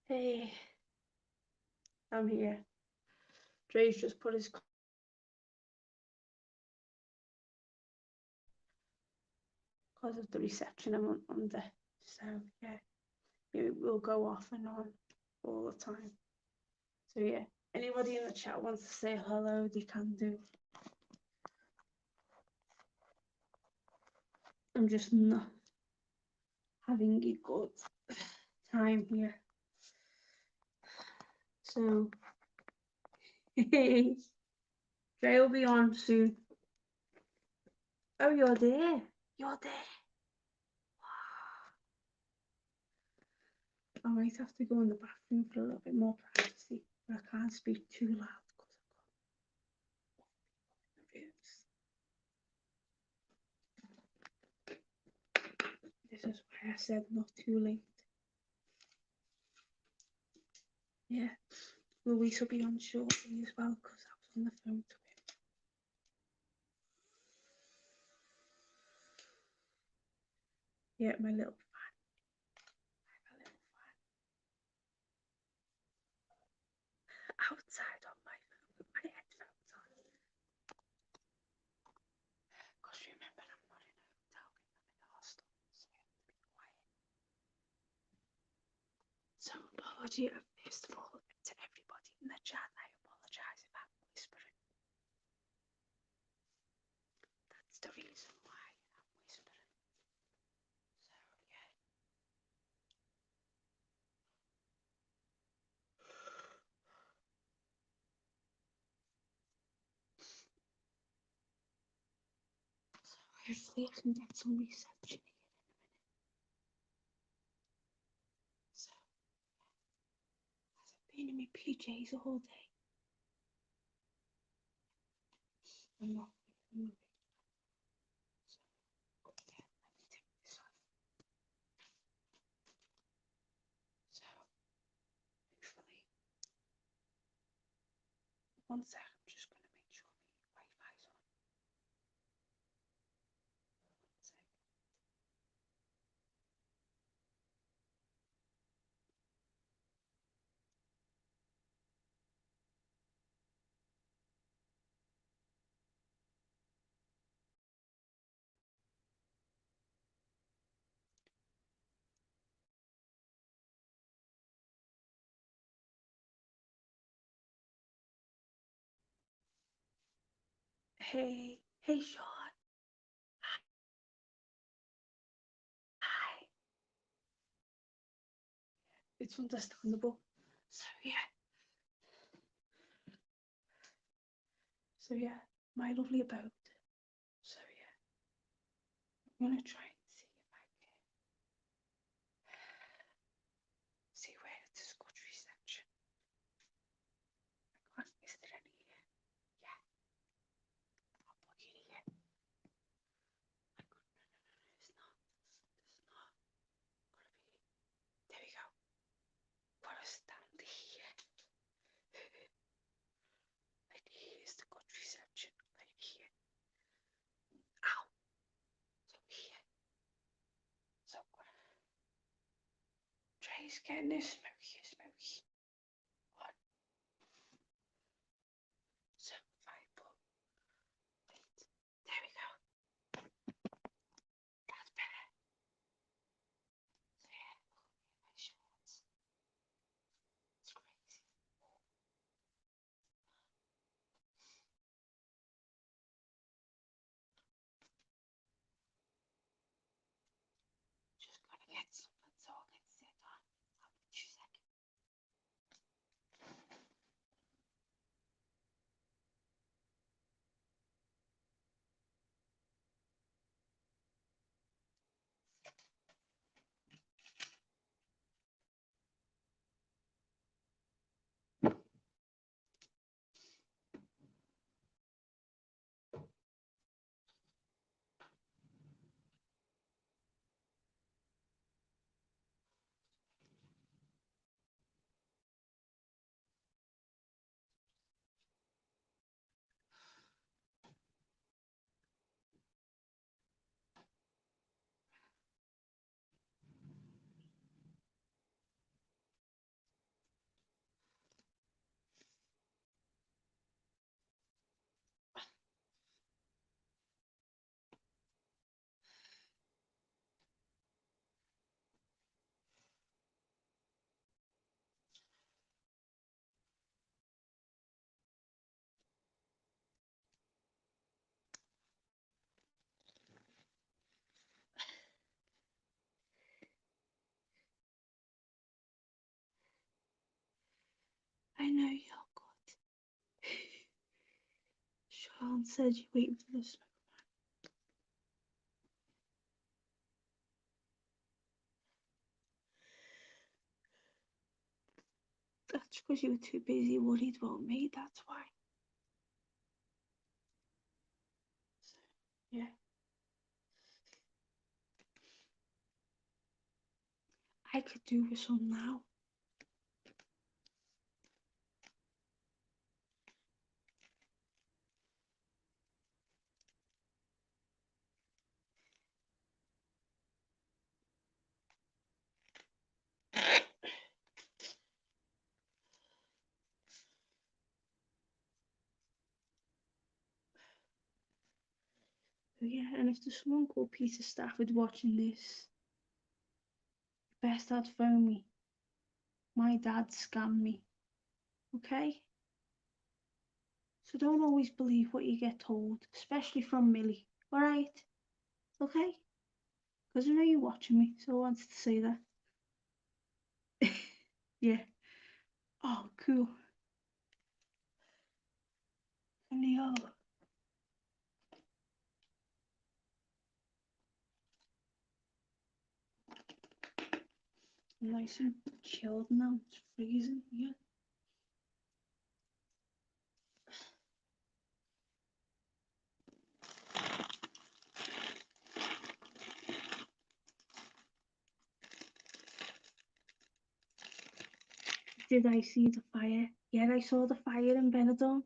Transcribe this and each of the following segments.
Hey, I'm here. Dre's just put his because of the reception I'm under. So yeah, it will go off and on all the time. So yeah, anybody in the chat wants to say hello, they can do. I'm just not having a good time here. So hey, Dre will be on soon. Oh, you're there. You're there. I might have to go in the bathroom for a little bit more privacy, but I can't speak too loud because I've got rooms. This is why I said not too late. Yeah, Louise will be on shortly as well because I was on the phone to him. Yeah, my little fan. I have a little fan outside on my phone with my headphones on. Because remember, I'm not in a hotel room, I'm in a hostel, so I have to be quiet. So, apology, first of all, to everybody in the chat, I apologise if I'm whispering. That's the reason why I'm whispering. So, yeah. So, hopefully, I can get some reception here in a minute. So, I've been in my PJs all day. I'm not moving. So, yeah, let me take this off. So, hopefully, one sec, I'm just going to make sure my Wi-Fi's on. One sec. Hey, Sean. Hi. It's understandable. So, yeah. So, yeah, my lovely abode. So, yeah, I'm going to try and see if I can see where it's good reception. Is there any here? Yeah, I'll plug it here. It's not. There's not gonna be. There we go. Put a stand here. Like here's the good reception. Like here. Ow. So here. So Trey's getting this smoky. On. So if I put it, there we go. That's better. So yeah, my shorts. It's crazy. Just gonna get something so I can sit on. I'll be 2 seconds. Alan said you're waiting for the smoke. That's because you were too busy worried about me, that's why. So, yeah. I could do with some now. So yeah, and if there's someone called Peter Stafford watching this, best I'd phone me. My dad scammed me. Okay? So don't always believe what you get told, especially from Millie. Alright? Okay? Because I know you're watching me, so I wanted to say that. Yeah. Oh, cool. And nice and chilled now. It's freezing. Yeah. Did I see the fire? Yeah, I saw the fire in Benidorm.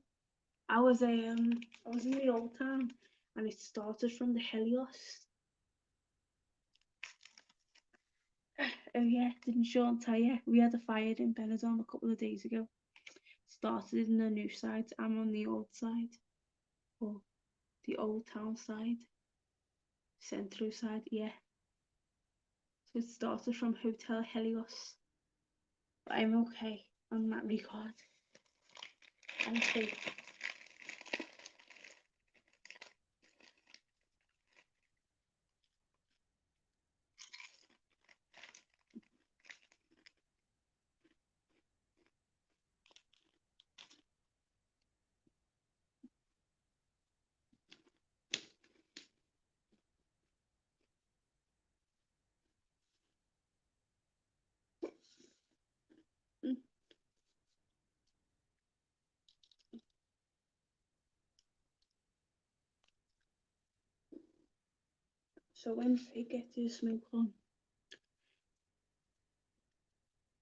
I was in the old town, and it started from the Helios. Oh yeah, didn't Sean tell you? We had a fire in Benidorm a couple of days ago. Started in the new side. I'm on the old side, or the old town side, Centro side. Yeah. So it started from Hotel Helios. But I'm okay on that record. I'm safe. So when Faye gets his smoke on,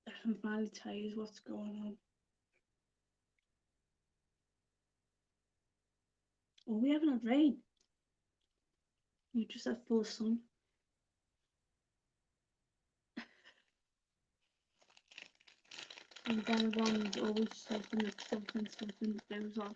I can finally tell you what's going on. Well, we haven't had rain. We just had full sun. And Benidorm is always something that goes on.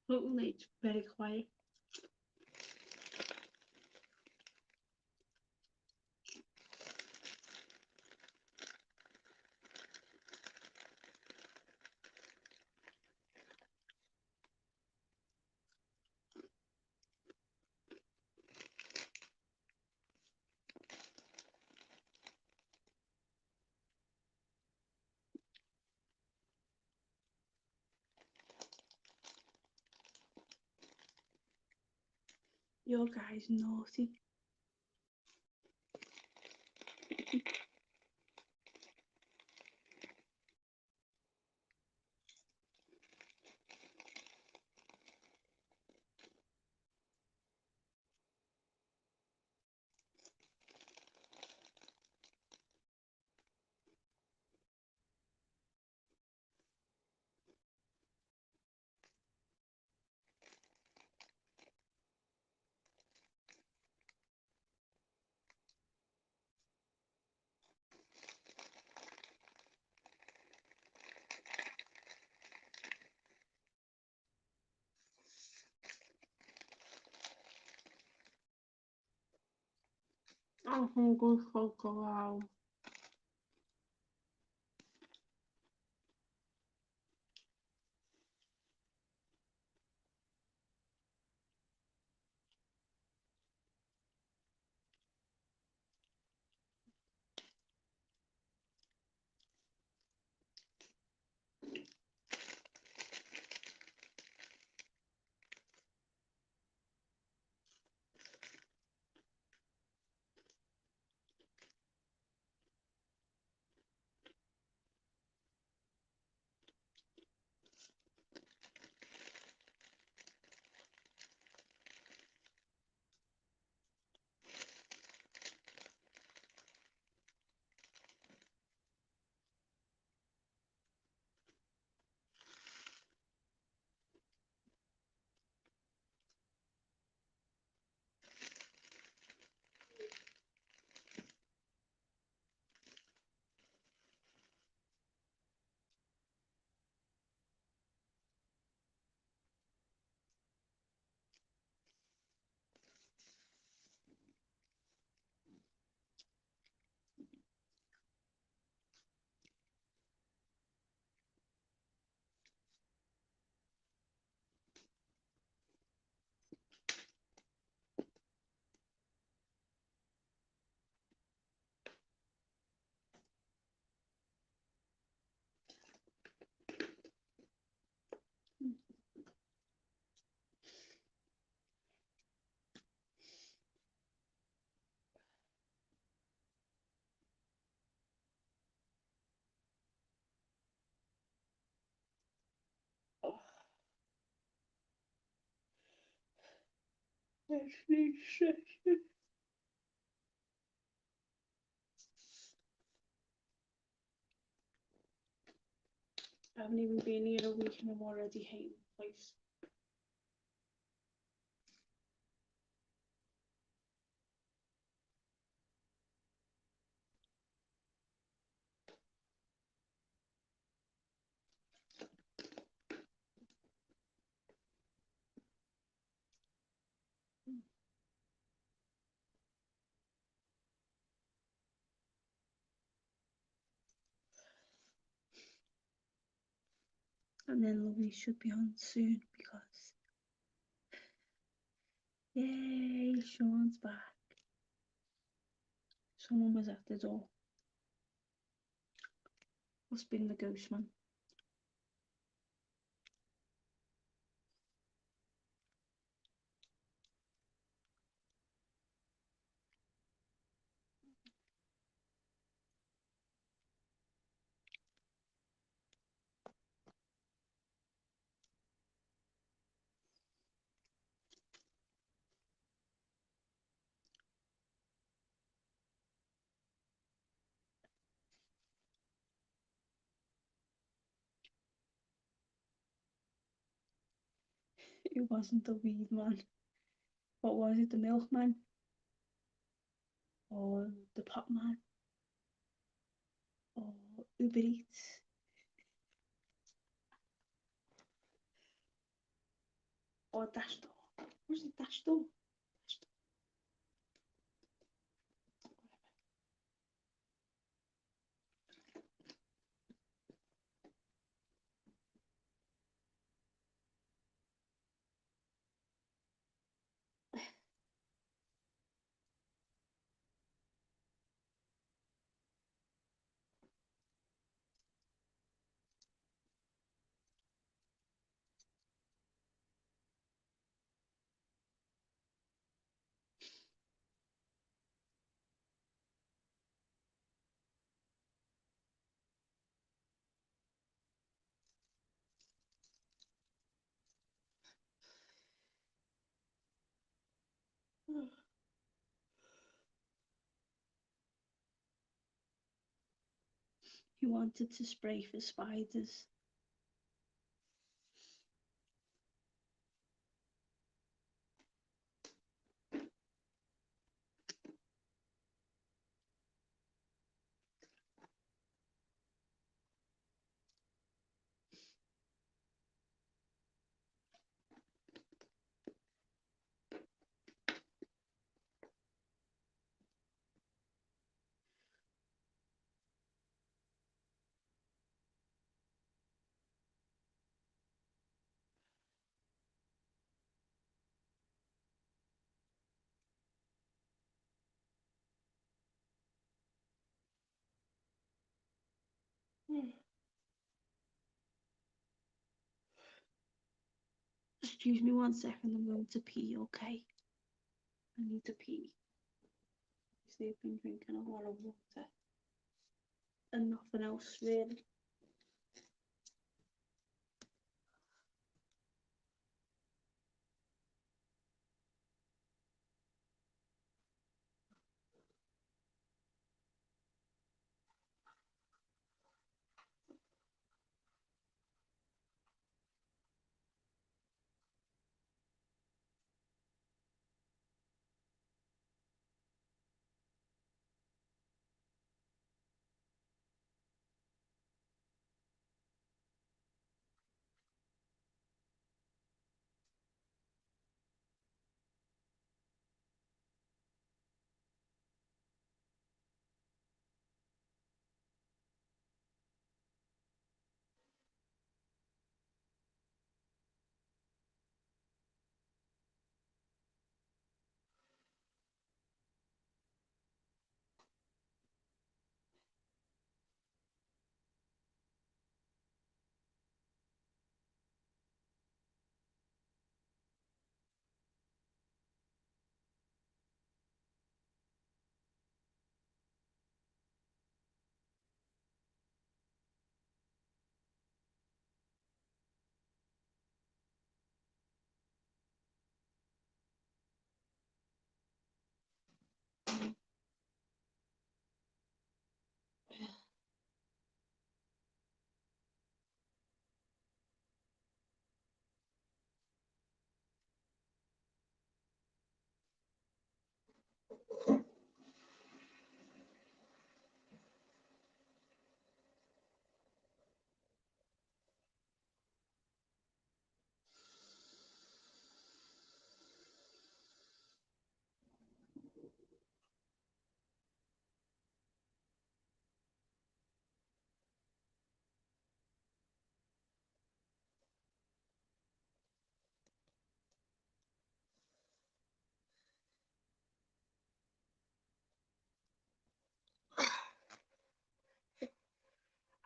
Hopefully it's very quiet. Your guy's naughty. I'm hungry for wow. Oh, let's need session. I haven't even been here a week and I'm already hating the place. And then Lovely should be on soon because yay, Sean's back. Someone was at the door. Must be the ghost man. It wasn't the weed man. What was it? The milkman? Or the pot man? Or Uber Eats? Or Dash Door? Was it Dash Door? Dash Door. He wanted to spray for spiders. Excuse me 1 second, I'm going to pee, okay? I need to pee. Obviously, I've been drinking a lot of water and nothing else really.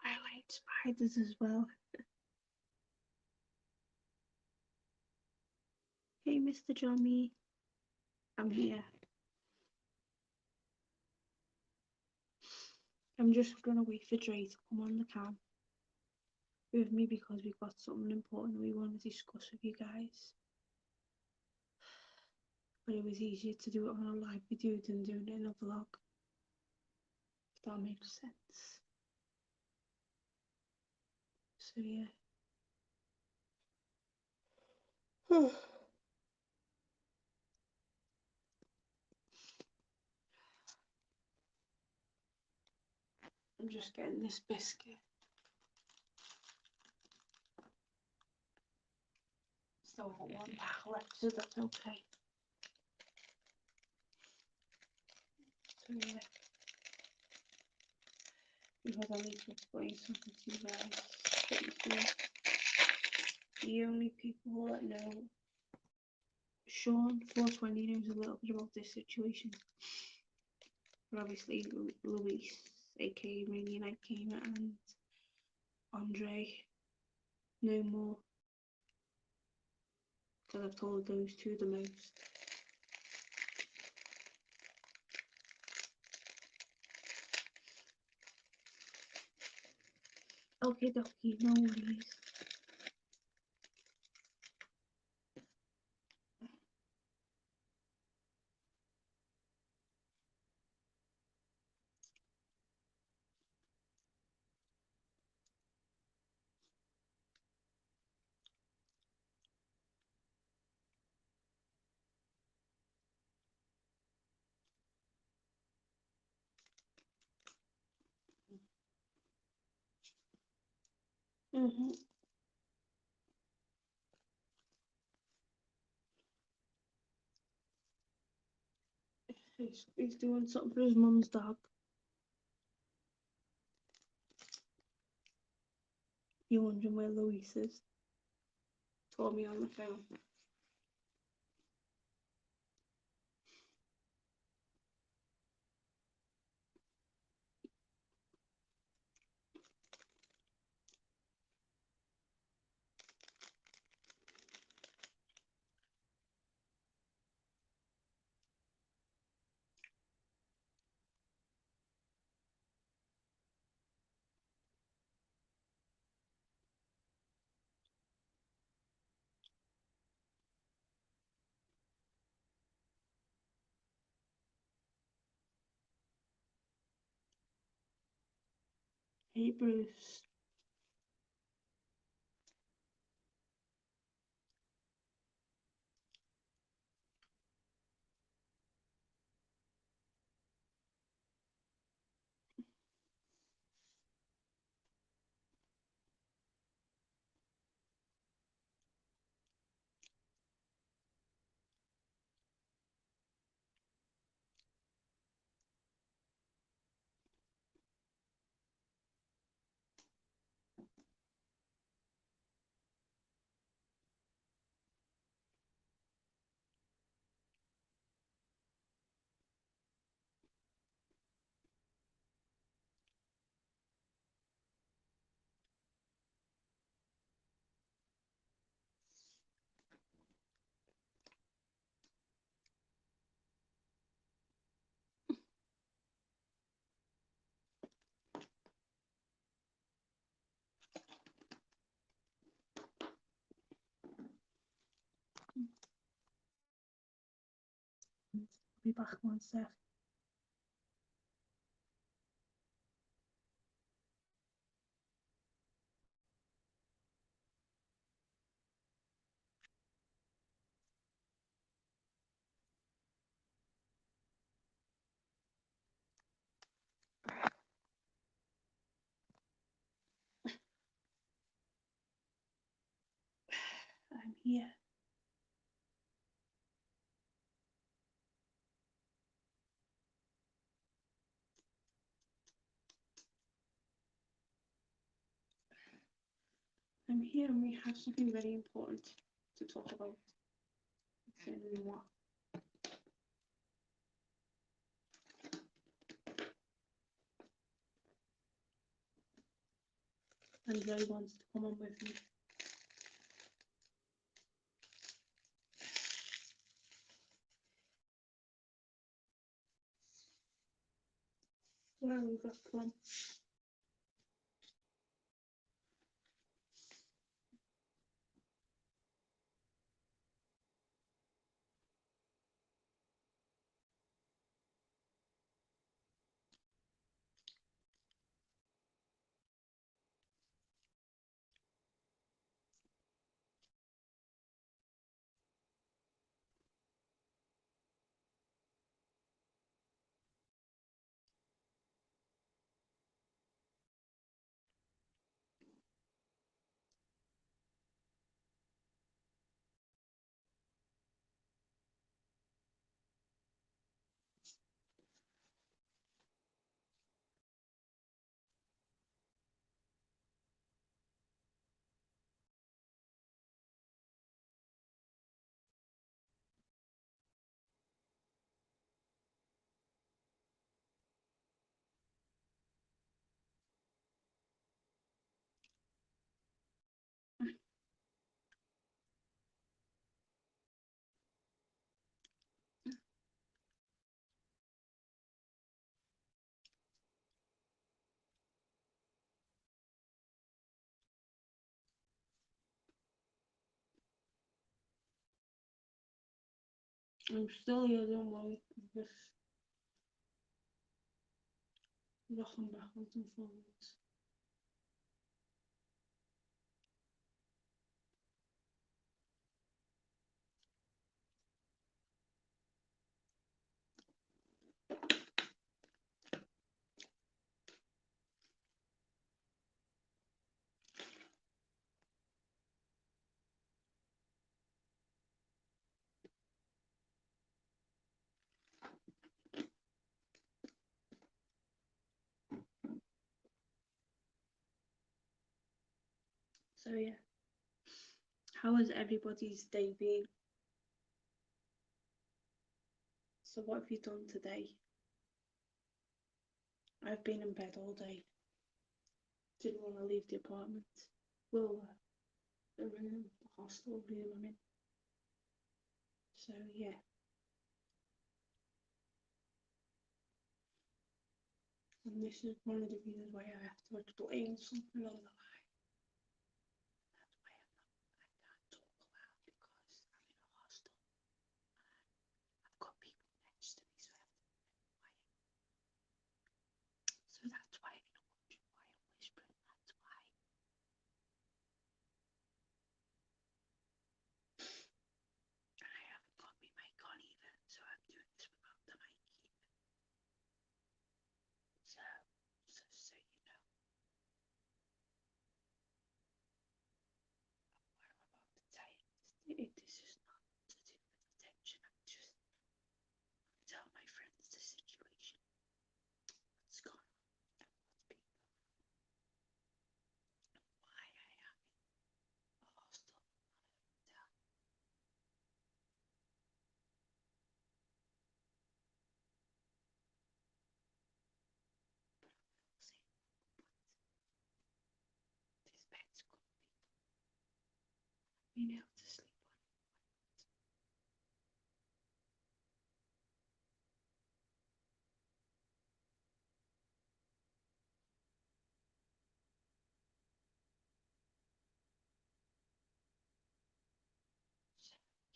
I like spiders as well. Hey, Mr. Johnny, I'm here. I'm just gonna wait for Dre to come on the cam with me because we've got something important we want to discuss with you guys. But it was easier to do it on a live video than doing it in a vlog, if that makes sense. So yeah. I'm just getting this biscuit. Still got one pack left, so that's okay. So yeah. Because I need to explain something to you guys. The only people that know Sean 420 knows a little bit about this situation. But obviously Luis, aka Rainy Night Gamer, and Andre know more. Because I've told those two the most. Okay, dokie, no worries. He's doing something for his mum's dog. You wondering where Luis is? Told me on the phone. Hey, Bruce. I'll be back one sec. I'm here. I'm here and we have something very important to talk about. Concerning what? André wants to come on with me. Where we got from? I'm still here, don't worry. I'm just rocking backwards and forwards. So yeah, how has everybody's day been? So what have you done today? I've been in bed all day. Didn't want to leave the apartment. Well, the room, the hostel room I'm in. So yeah. And this is one of the reasons why I have to explain something on the line. That's why I can't talk loud because I'm in a hostel. I've got people next to me, so I have to be quiet. So that's why you're wondering why I'm being able to sleep on. So,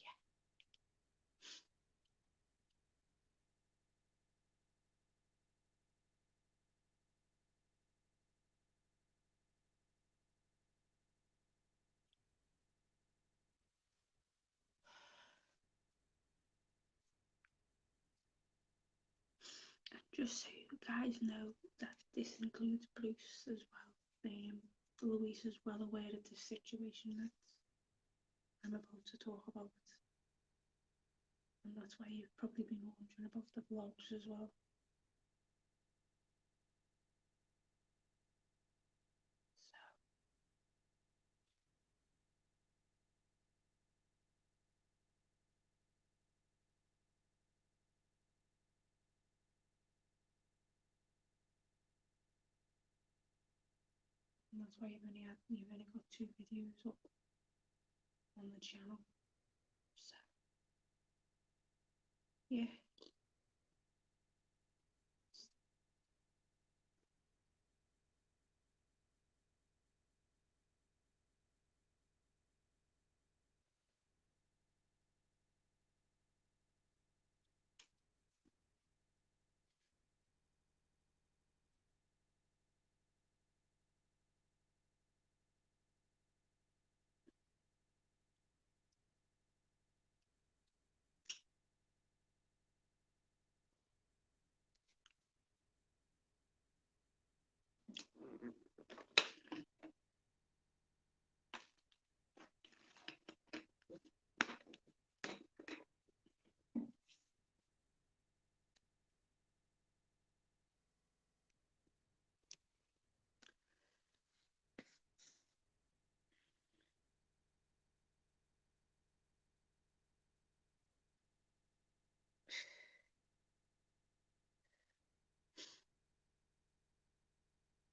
yeah. Just so you guys know that this includes Bruce as well. Louise is well aware of the situation that I'm about to talk about. And that's why you've probably been wondering about the vlogs as well. So, and that's why you've only got 2 videos up on the channel. So, yeah.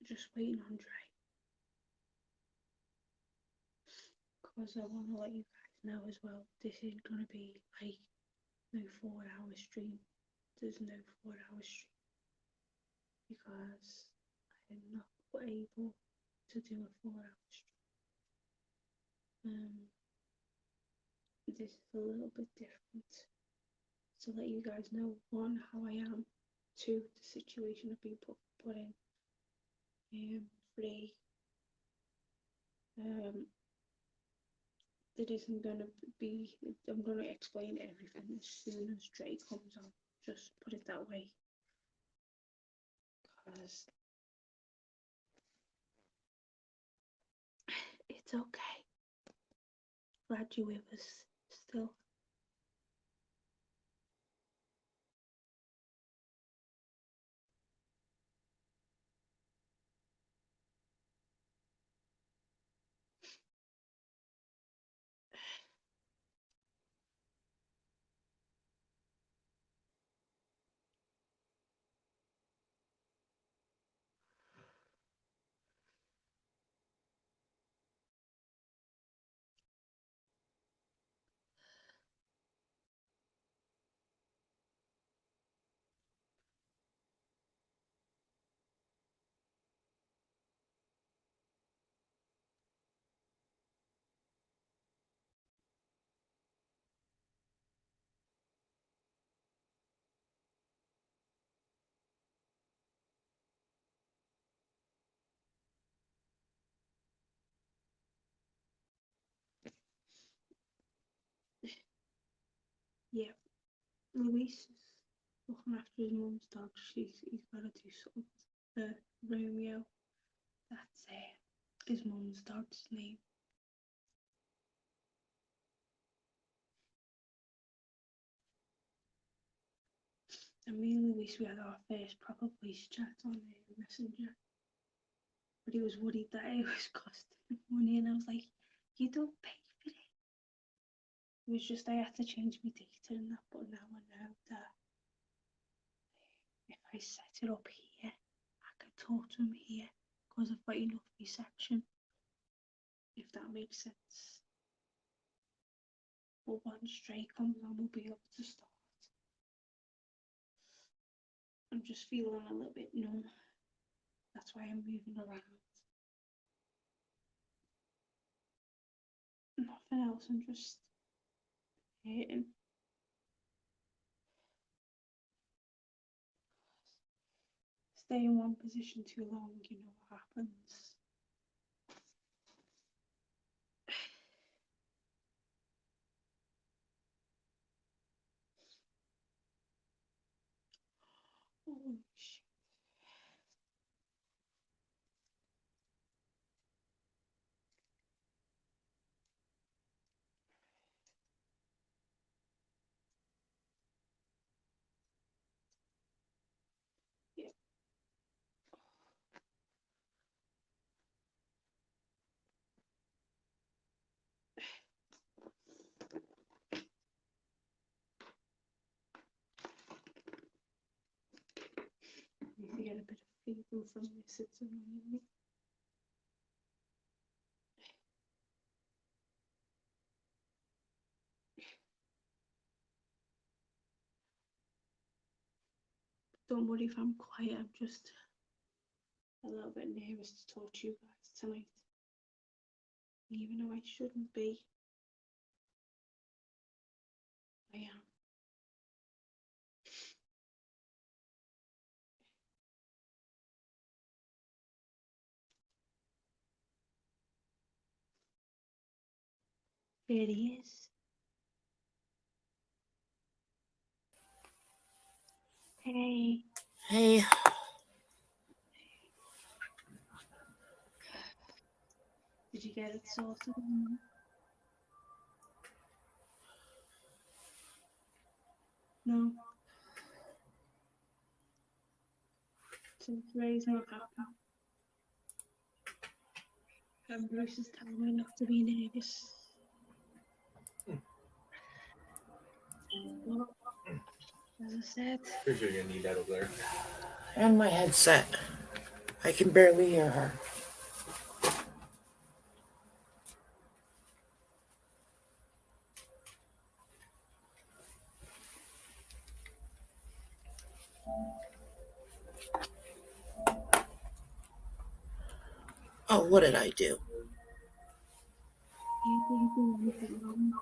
Just waiting on Dre. Because I want to let you guys know as well, this isn't going to be like no 4-hour stream. There's no 4-hour stream because I'm not able to do a 4-hour stream. This is a little bit different to let you guys know, 1, how I am, 2, the situation I've been put in, 3, there isn't going to be, I'm going to explain everything as soon as Dre comes on, just put it that way, because it's okay. Glad you're with us still. Yeah, Luis is looking after his mum's dog. He's got to do something. Romeo, that's his mum's dog's name. And me and Luis, we had our first proper voice chat on Messenger. But he was worried that it was costing him money, and I was like, you don't pay for it. It was just I had to change my data and that, but now I know that if I set it up here, I can talk to him here because I've got enough reception, if that makes sense. But when straight comes on, we'll be able to start. I'm just feeling a little bit numb. That's why I'm moving around. Nothing else, I'm just hurting. Stay in one position too long, you know what happens. Oh, shit. Yeah. I need to get a bit of fever from this, it's annoying me. Don't worry if I'm quiet, I'm just a little bit nervous to talk to you guys tonight. Even though I shouldn't be, I am. There he is. Hey. Hey. Did you get it sorted? No. So Ray's not happy. And Bruce is telling me not to be nervous. Well, as I said. Pretty sure you're gonna need that over there. And my headset. I can barely hear her. Oh, what did I do? You didn't do anything wrong.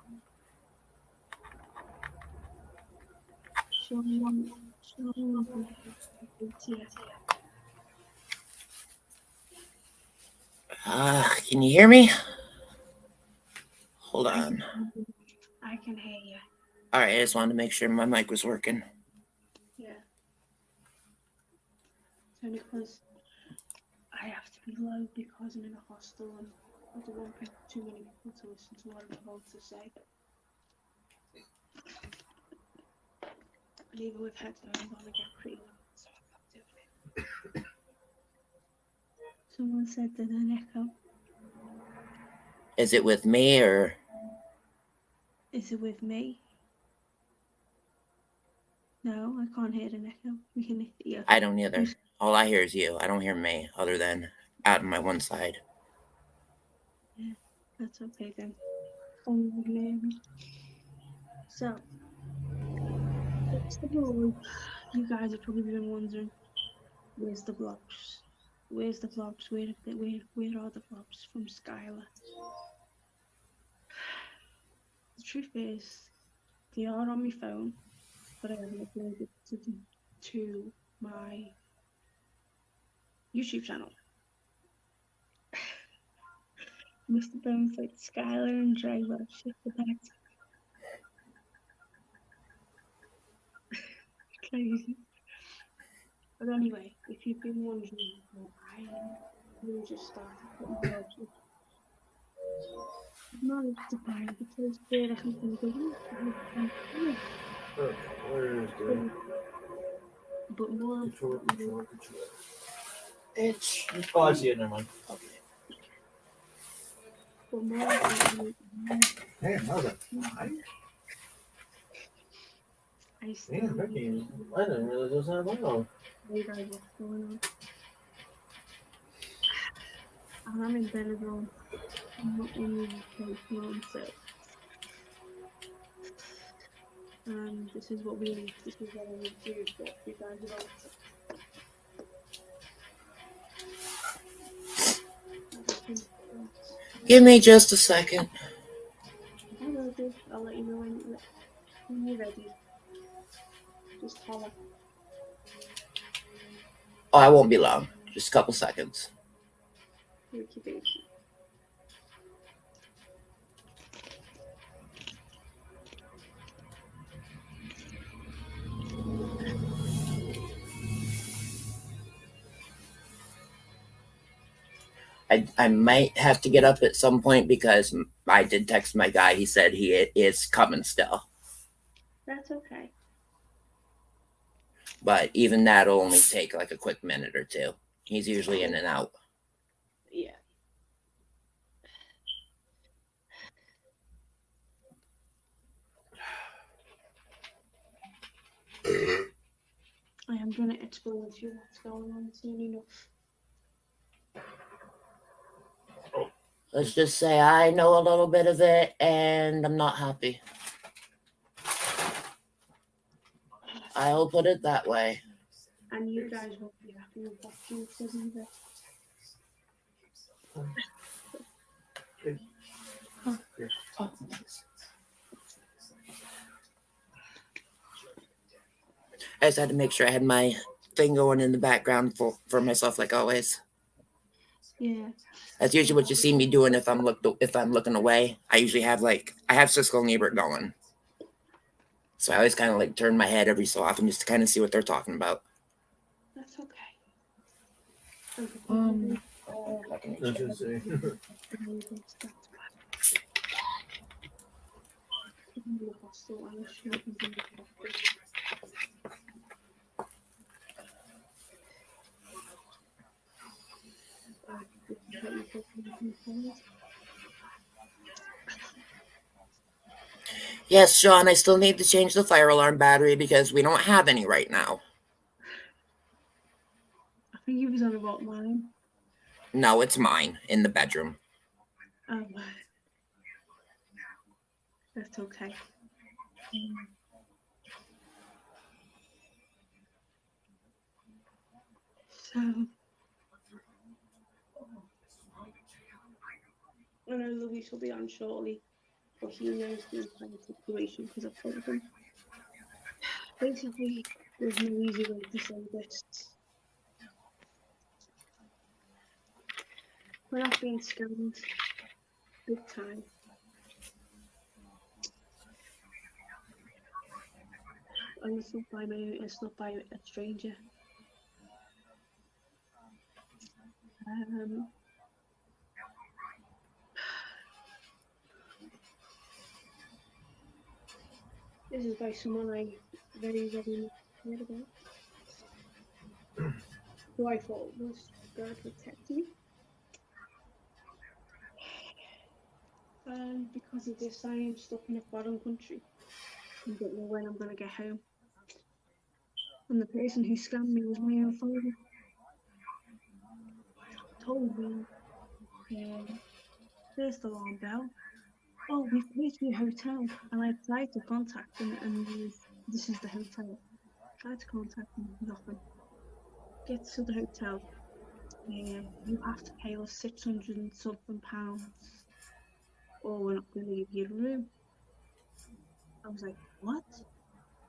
Someone Can you hear me? Hold on. I can hear you. Alright, I just wanted to make sure my mic was working. Yeah. So because I have to be low because I'm in a hostel and I don't want too many people to listen to what I'm about to say. And even with headphones on, I get pretty loud, so I'm not doing it. Someone said there's an echo. Is it with me or? Is it with me? No, I can't hear an echo. We can hear. I don't either. All I hear is you. I don't hear me, other than out on my one side. Yeah, that's okay then. So, first of all, you guys have probably been wondering, where's the vlogs? Where's the vlogs? Where are the vlogs from Skyla? The truth is, they are on my phone, but I haven't uploaded to my YouTube channel. Mr. Bones like Skyla and André, well, shit the bed. Crazy. But anyway, if you've been wondering why we just started putting vlogs up, I've managed to find the place where I can think of it. But more Control. It's. Oh, I see it. Never mind. Okay. But more importantly, Damn, that was a fine. I still Damn, Becky, I didn't realize it was that loud. Hey guys, what's going on? I'm in Benidorm. I'm not in the UK, so and this is what I need to do for you guys about it. Give me just a second. I will do. I'll let you know when you're ready. Just holler. Oh, I won't be long. Just a couple seconds. Okie dokie. I might have to get up at some point because I did text my guy. He said he is coming still. That's okay. But even that'll only take like a quick minute or two. He's usually in and out. Yeah. I am going to explain to you what's going on soon enough. Let's just say I know a little bit of it and I'm not happy. I'll put it that way. And you guys won't be happy with what Jude says either. I just had to make sure I had my thing going in the background for myself, like always. Yeah. That's usually what you see me doing if I'm looking away. I usually have Siskel and Ebert going, so I always kind of like turn my head every so often just to kind of see what they're talking about. That's okay. Let's just say. Yes, Sean, I still need to change the fire alarm battery because we don't have any right now. I think he was on about mine. No, it's mine in the bedroom. Oh, that's okay. So, I know Louise will be on shortly, but he knows the entire situation because I've told him. Basically, there's no easy way to say this. We're not being scammed big time. And it's not by a stranger. This is by someone I very, very much cared about. Who I thought was going to protect me. And because of this, I am stuck in a foreign country. I don't know when I'm going to get home. And the person who scammed me was my own father. Told me, first alarm bell. Oh, we've paid for your hotel. And I tried to contact them, and this is the hotel. Tried to contact them, nothing. Get to the hotel. You have to pay us £600 and something, or we're not going to give you a room. I was like, what?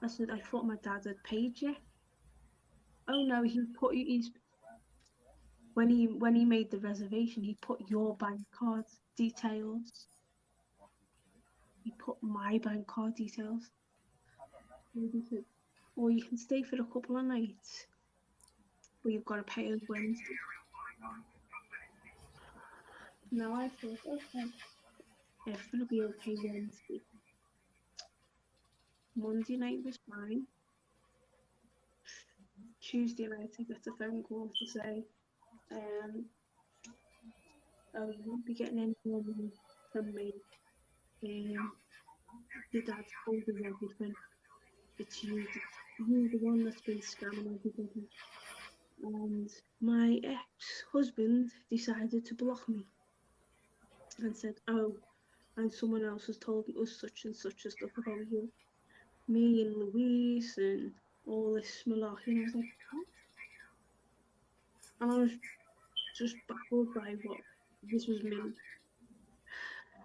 I said, I thought my dad had paid you. Oh no, when he made the reservation, he put your bank card details. He put my bank card details. And he said, well, you can stay for a couple of nights, but you've got to pay us Wednesday. Now I thought, okay, everything will be okay Wednesday. Monday night was fine. Tuesday night, I get a phone call to say, oh, you won't be getting any more money from me. Your dad's told us everything. It's you the one that's been scamming everybody. And my ex-husband decided to block me and said, oh, and someone else has told us such and such stuff about you. me and Louise and all this malarkey. And I was like, what? And I was just baffled by what this was Millie.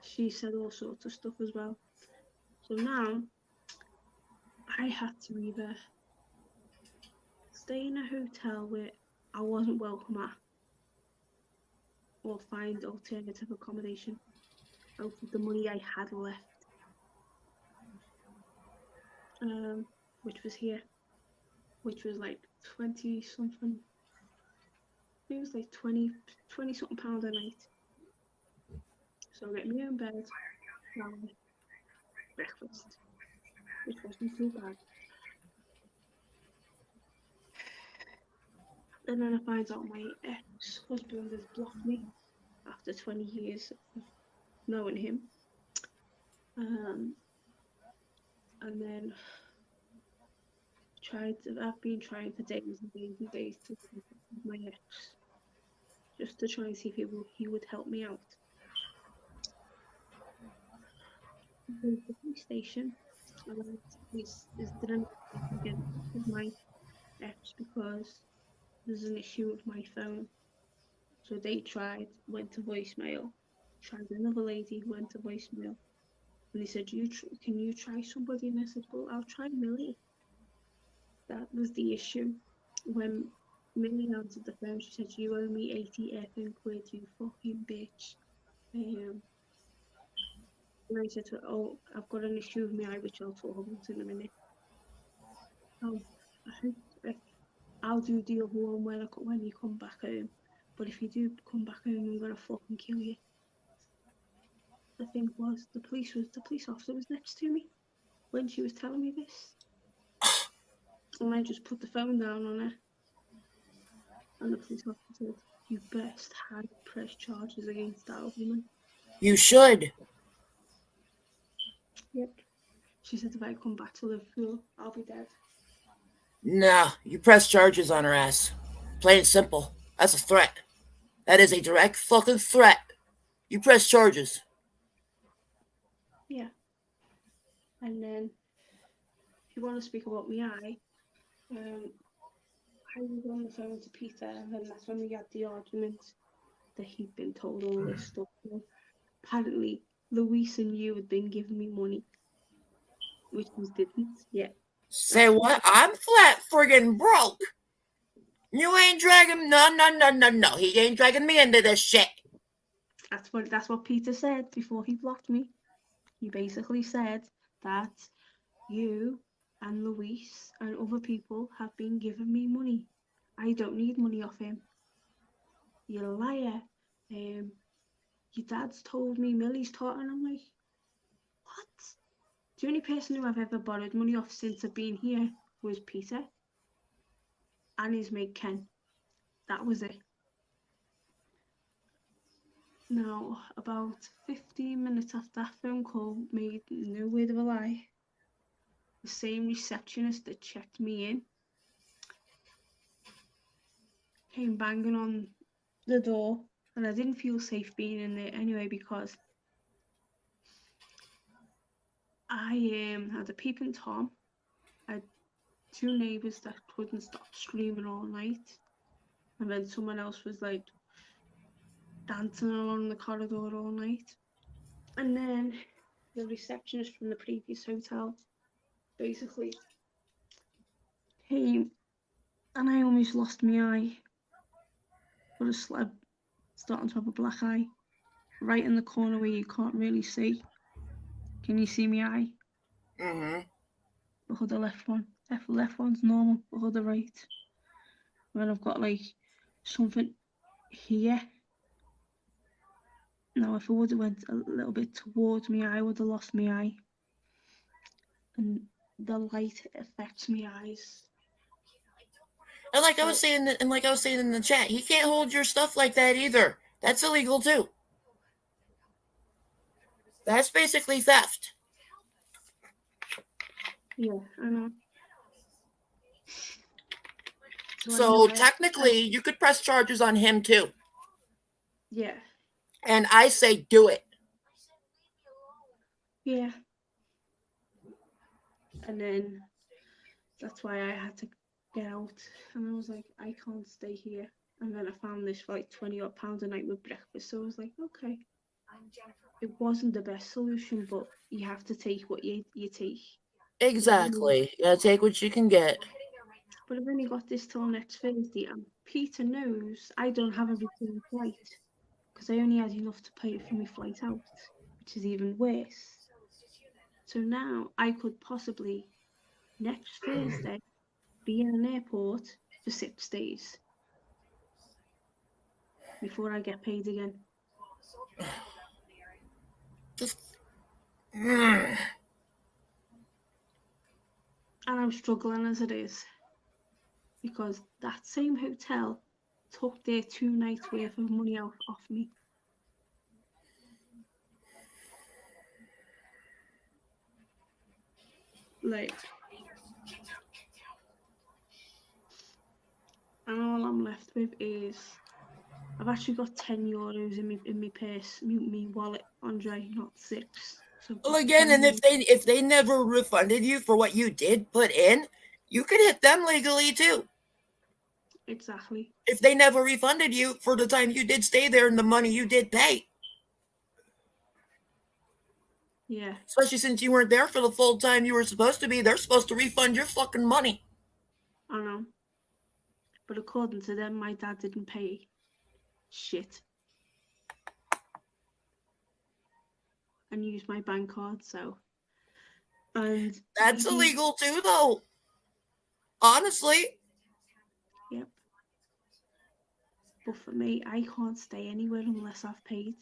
She said all sorts of stuff as well. So now I had to either stay in a hotel where I wasn't welcome at or find alternative accommodation out of the money I had left, which was here, which was like 20 something. It was like 20 something pound a night. So I get my own bed, shower, breakfast, which wasn't too bad. And then I find out my ex-husband has blocked me after 20 years of knowing him. And then I've been trying for days and days and days to contact my ex, just to try and see if he would help me out. I go to the police station, and then the police is didn't against my ex because there's an issue with my phone. So they tried, went to voicemail, tried another lady, went to voicemail. And he said, can you try somebody? And I said, well, I'll try Millie. That was the issue. When Millie answered the phone, she said, you owe me 80 effing quid, you fucking bitch. And I said to her, oh, I've got an issue with my eye, which I'll talk about in a minute. Oh, I'll do the other one when you come back home. But if you do come back home, I'm gonna fucking kill you. The thing was, the police officer was next to me when she was telling me this. And I just put the phone down on her. And the police officer said, you best had press charges against that woman. You should. Yep. She said if I come back to Liverpool, I'll be dead. No, you press charges on her ass. Plain and simple. That's a threat. That is a direct fucking threat. You press charges. Yeah. And then, if you want to speak about my eye, I was on the phone to Peter, and then that's when we had the argument that he'd been told all this stuff. Apparently, Louise and you had been giving me money, which we didn't yet. Say what? I'm flat friggin' broke. You ain't dragging. No. He ain't dragging me into this shit. That's what Peter said before he blocked me. He basically said that you and Louise and other people have been giving me money. I don't need money off him. You're a liar. Your dad's told me Millie's taught, and I'm like, what? The only person who I've ever borrowed money off since I've been here was Peter and his mate Ken. That was it. Now, about 15 minutes after that phone call, made no word of a lie, the same receptionist that checked me in came banging on the door, and I didn't feel safe being in there anyway because I had a peeping Tom. I had two neighbours that couldn't stop screaming all night, and then someone else was like dancing along the corridor all night. And then the receptionist from the previous hotel basically came, and I almost lost my eye. Got a slab starting to have a black eye right in the corner where you can't really see. Can you see my eye? Mm-hmm. But the left one. Left one's normal, but the right. And then I've got like something here. Now, if I would have went a little bit towards me, I would have lost my eye. And the light affects my eyes. And like I was saying in the chat, he can't hold your stuff like that either. That's illegal too. That's basically theft. Yeah, I know. So technically, you could press charges on him too. Yeah. And I say do it. Yeah. And then that's why I had to get out. And I was like, I can't stay here. And then I found this for like £20 a night with breakfast. So I was like, okay. It wasn't the best solution, but you have to take what you take. Exactly. Yeah, take what you can get. But I've only got this till next Thursday, and Peter knows I don't have a return flight because I only had enough to pay for my flight out, which is even worse. So now I could possibly next Thursday be in an airport for 6 days before I get paid again. Just, And I'm struggling as it is because that same hotel took their 2 nights worth of money out off me. Like, and all I'm left with is I've actually got €10 in my purse, me wallet, Andre, not 6. So well, again, and if they never refunded you for what you did put in, you could hit them legally too. Exactly. If they never refunded you for the time you did stay there and the money you did pay. Yeah. Especially since you weren't there for the full time you were supposed to be. They're supposed to refund your fucking money. I know. But according to them, my dad didn't pay shit. And used my bank card, so. And that's illegal too, though. Honestly. Yep. But for me, I can't stay anywhere unless I've paid.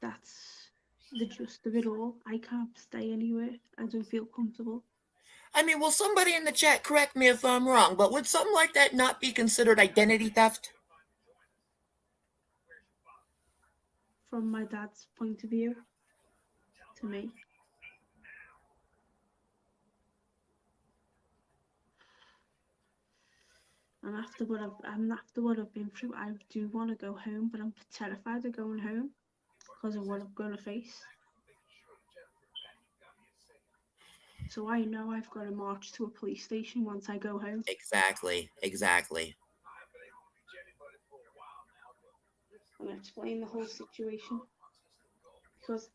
That's the gist of it all. I can't stay anywhere. I don't feel comfortable. I mean, will somebody in the chat correct me if I'm wrong, but would something like that not be considered identity theft? From my dad's point of view, to me. And after what I've been through, I do want to go home, but I'm terrified of going home because of what I'm going to face. So I know I've got to march to a police station once I go home. Exactly. And explain the whole situation. Because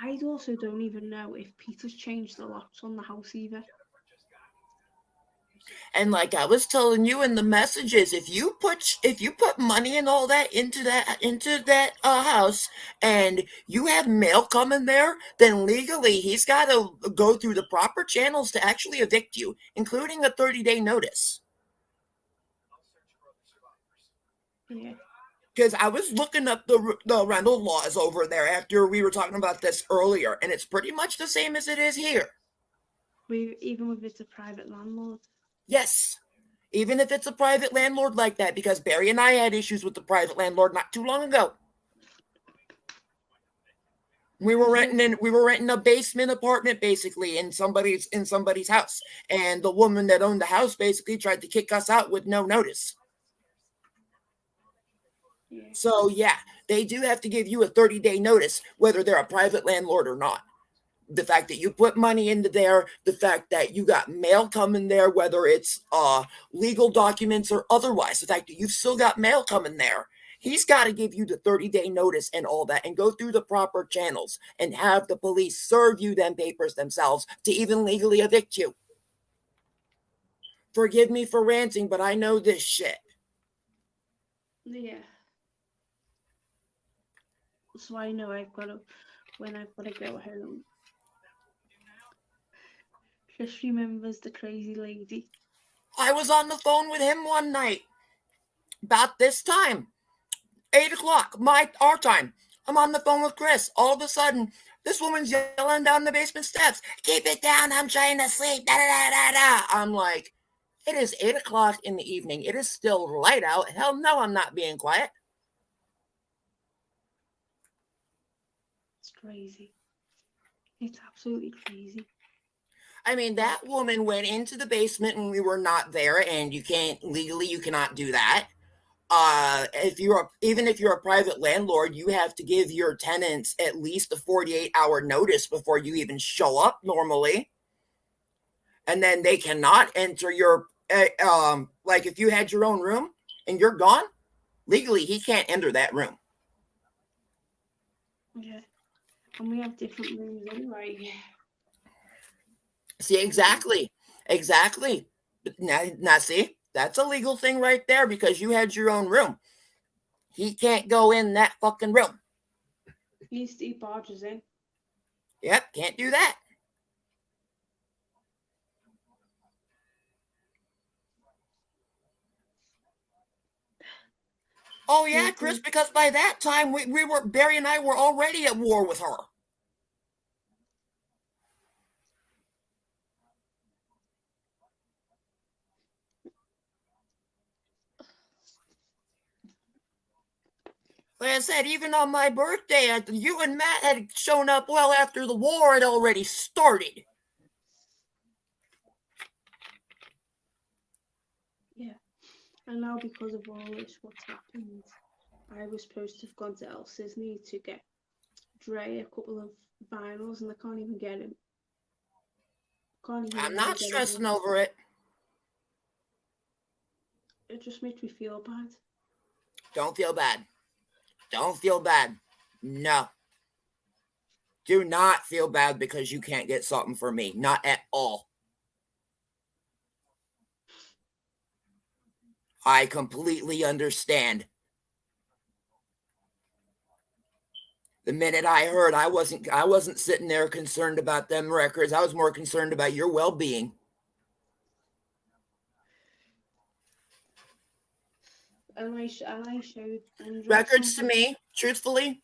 I also don't even know if Peter's changed the locks on the house either. And like I was telling you in the messages, if you put money and all that into that house, and you have mail coming there, then legally he's got to go through the proper channels to actually evict you, including a 30-day notice. Yeah. Because I was looking up the rental laws over there after we were talking about this earlier, and it's pretty much the same as it is here. Even if it's a private landlord. Yes, even if it's a private landlord like that, because Barry and I had issues with the private landlord not too long ago. We were renting a basement apartment basically in somebody's house, and the woman that owned the house basically tried to kick us out with no notice. Yeah. So yeah, they do have to give you a 30-day notice, whether they're a private landlord or not. The fact that you put money into there, the fact that you got mail coming there, whether it's legal documents or otherwise, the fact that you've still got mail coming there, he's got to give you the 30-day notice and all that and go through the proper channels and have the police serve you them papers themselves to even legally evict you. Forgive me for ranting, but I know this shit. Yeah. So I know when I've got to go home. Just remembers the crazy lady. I was on the phone with him one night. About this time. 8 o'clock, our time. I'm on the phone with Chris. All of a sudden, this woman's yelling down the basement steps. Keep it down, I'm trying to sleep. Da, da, da, da. I'm like, it is 8 o'clock in the evening. It is still light out. Hell no, I'm not being quiet. It's crazy. It's absolutely crazy. I mean, that woman went into the basement when we were not there, and you cannot do that. Even if you're a private landlord, you have to give your tenants at least a 48-hour notice before you even show up normally. and then they cannot enter your like if you had your own room and you're gone, legally he can't enter that room. Yeah. And we have different rooms anyway. See, exactly. Now see, that's a legal thing right there because you had your own room. He can't go in that fucking room. At least he barges in. Yep, can't do that. Oh yeah, Chris, because by that time we were Barry and I were already at war with her. Like I said, even on my birthday, you and Matt had shown up well after the war had already started. Yeah. And now because of all this, what's happened, I was supposed to have gone to El Cisne to get Dre a couple of vinyls and I can't even get him. I'm not stressing over it. It just makes me feel bad. Don't feel bad. Don't feel bad. No. Do not feel bad because you can't get something for me. Not at all. I completely understand. The minute I heard, I wasn't sitting there concerned about them records. I was more concerned about your well-being. And I showed André Records to something. me, truthfully,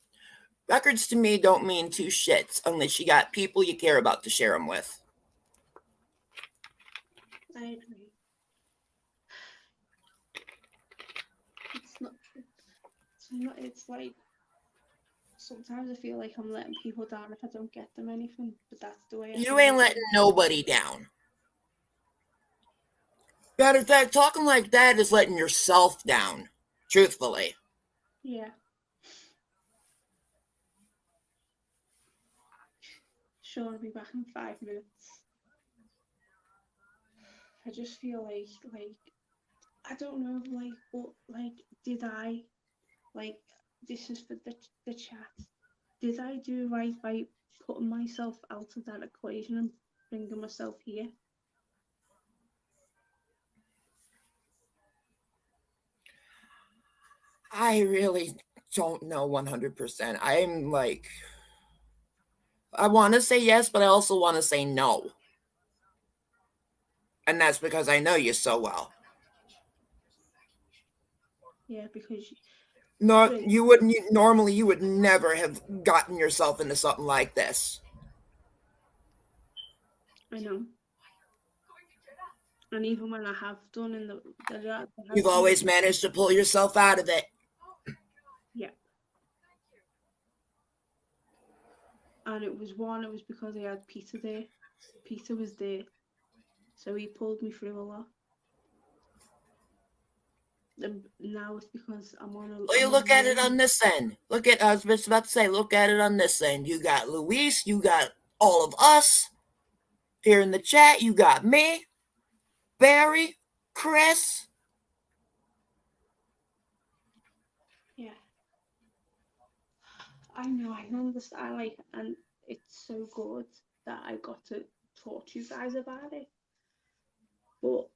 records to me don't mean two shits unless you got people you care about to share them with. I agree. It's not true. It's like sometimes I feel like I'm letting people down if I don't get them anything, but that's the way I You feel. ain't letting nobody down. Matter of fact, talking like that is letting yourself down, truthfully. Yeah. Sure, I'll be back in 5 minutes. I just feel like I don't know, did I, like, this is for the chat, did I do right by putting myself out of that equation and bringing myself here? I really don't know 100%. I'm like, I want to say yes, but I also want to say no. And that's because I know you so well. Yeah, because No, you wouldn't. Normally, you would never have gotten yourself into something like this. I know. And even when I have done in the You've always managed to pull yourself out of it. Yeah. And it was because I had Peter there. Peter was there. So he pulled me through a lot. And now it's because I'm on a... Well, you look at it on this end. I was just about to say, look at it on this end. You got Luis, you got all of us here in the chat. You got me, Barry, Chris. Yeah. I know, I understand, and it's so good that I got to talk to you guys about it. But,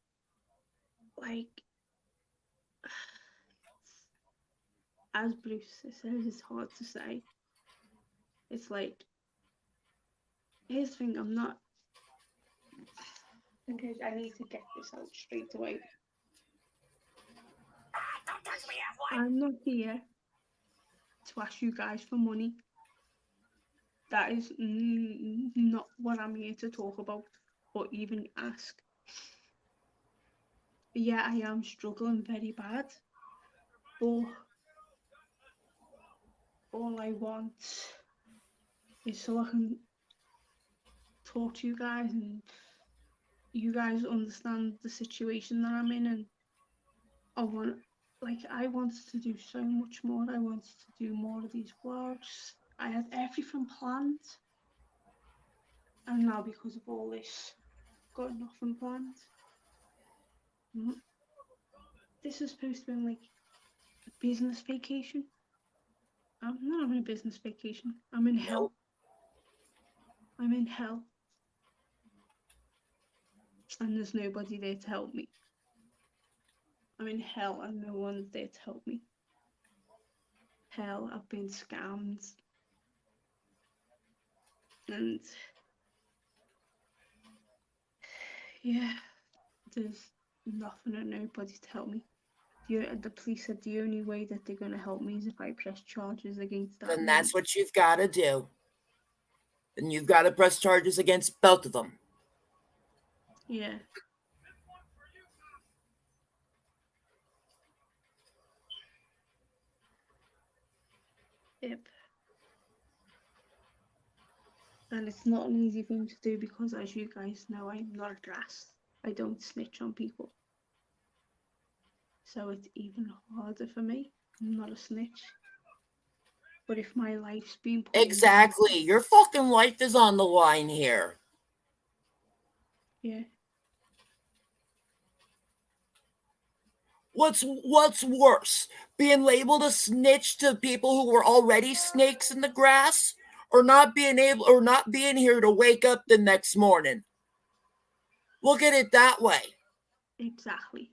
as Bruce says, it's hard to say. It's like, here's the thing, I'm not... I need to get this out straight away. I'm not here to ask you guys for money. That is not what I'm here to talk about or even ask. Yeah, I am struggling very bad, but all I want is so I can talk to you guys and you guys understand the situation that I'm in, and I want to do so much more. I want to do more of these vlogs. I had everything planned, and now because of all this got nothing planned. This was supposed to be like a business vacation. I'm not having a business vacation. I'm in hell. I'm in hell. And there's nobody there to help me. I'm in hell and no one's there to help me. Hell, I've been scammed. And yeah, there's nothing and nobody to help me. The police said the only way that they're going to help me is if I press charges against that. Then that's what you've got to do. And you've got to press charges against both of them. Yeah. Yep. And it's not an easy thing to do because, as you guys know, I'm not a grass. I don't snitch on people. So it's even harder for me. I'm not a snitch. But if my life's being put Exactly. Your fucking life is on the line here. Yeah. What's worse? Being labeled a snitch to people who were already snakes in the grass? Or not being here to wake up the next morning? Look at it that way. Exactly.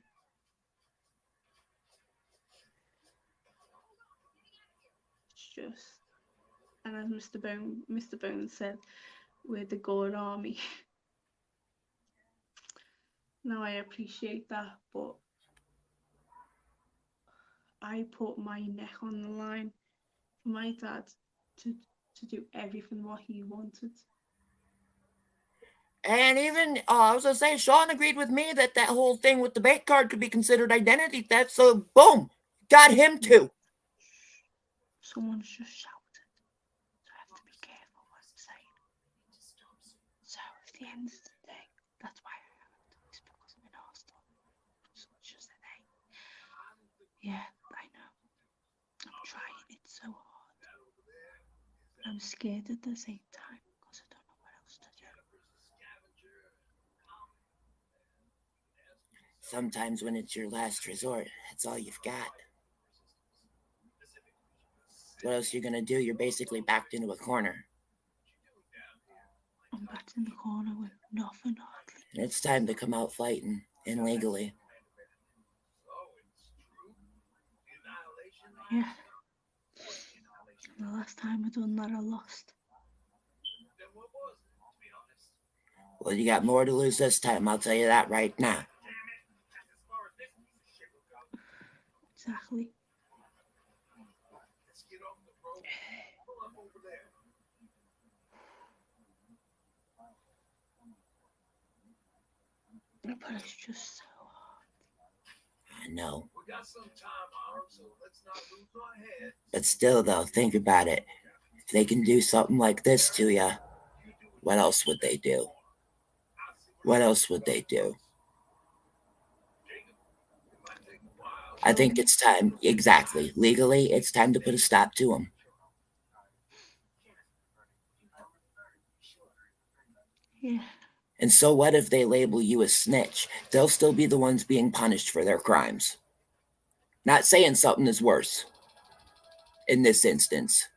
It's just, and as Mr. Bone said, we're the God Army. Now I appreciate that, but I put my neck on the line for my dad to do everything what he wanted. And even, I was going to say, Sean agreed with me that whole thing with the bank card could be considered identity theft. So, boom, got him too. Someone's just shouted. So I have to be careful what I'm saying. So at the end of the day, that's why I haven't done this, because I'm in hospital. Someone's just said, hey. Yeah, I know. I'm trying. It's so hard. I'm scared at the same time because I don't know what else to do. Sometimes when it's your last resort, that's all you've got. What else are you going to do? You're basically backed into a corner. I'm backed in the corner with nothing hardly. It's time to come out fighting, and legally. Yeah. The last time I done that, I lost. Well, you got more to lose this time, I'll tell you that right now. Exactly. But it's just so hard. I know. But still, though, think about it. If they can do something like this to you, what else would they do? What else would they do? I think it's time, exactly. Legally, it's time to put a stop to them. Yeah. And so what if they label you a snitch? They'll still be the ones being punished for their crimes. Not saying something is worse in this instance.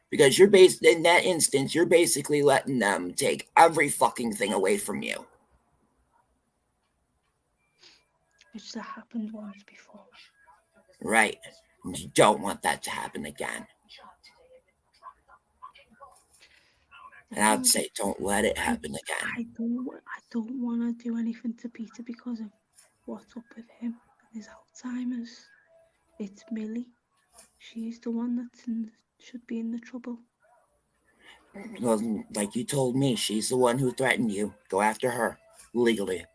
Because in that instance, you're basically letting them take every fucking thing away from you. Which that happened once before. Right. And you don't want that to happen again. And I'd say don't let it happen again. I don't want to do anything to Peter because of what's up with him and his Alzheimer's. It's Millie. She's the one that should be in the trouble. Well, like you told me, she's the one who threatened you. Go after her, legally.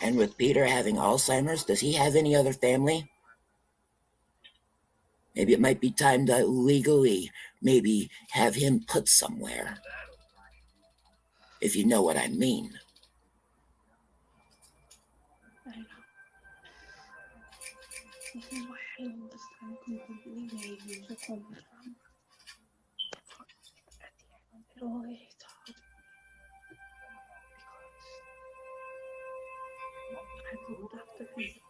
And with Peter having Alzheimer's, does he have any other family? Maybe it might be time to legally maybe have him put somewhere. If you know what I mean. I know. This is why I understand completely why he it comes from. At the end of it all, it's hard because I've looked after people.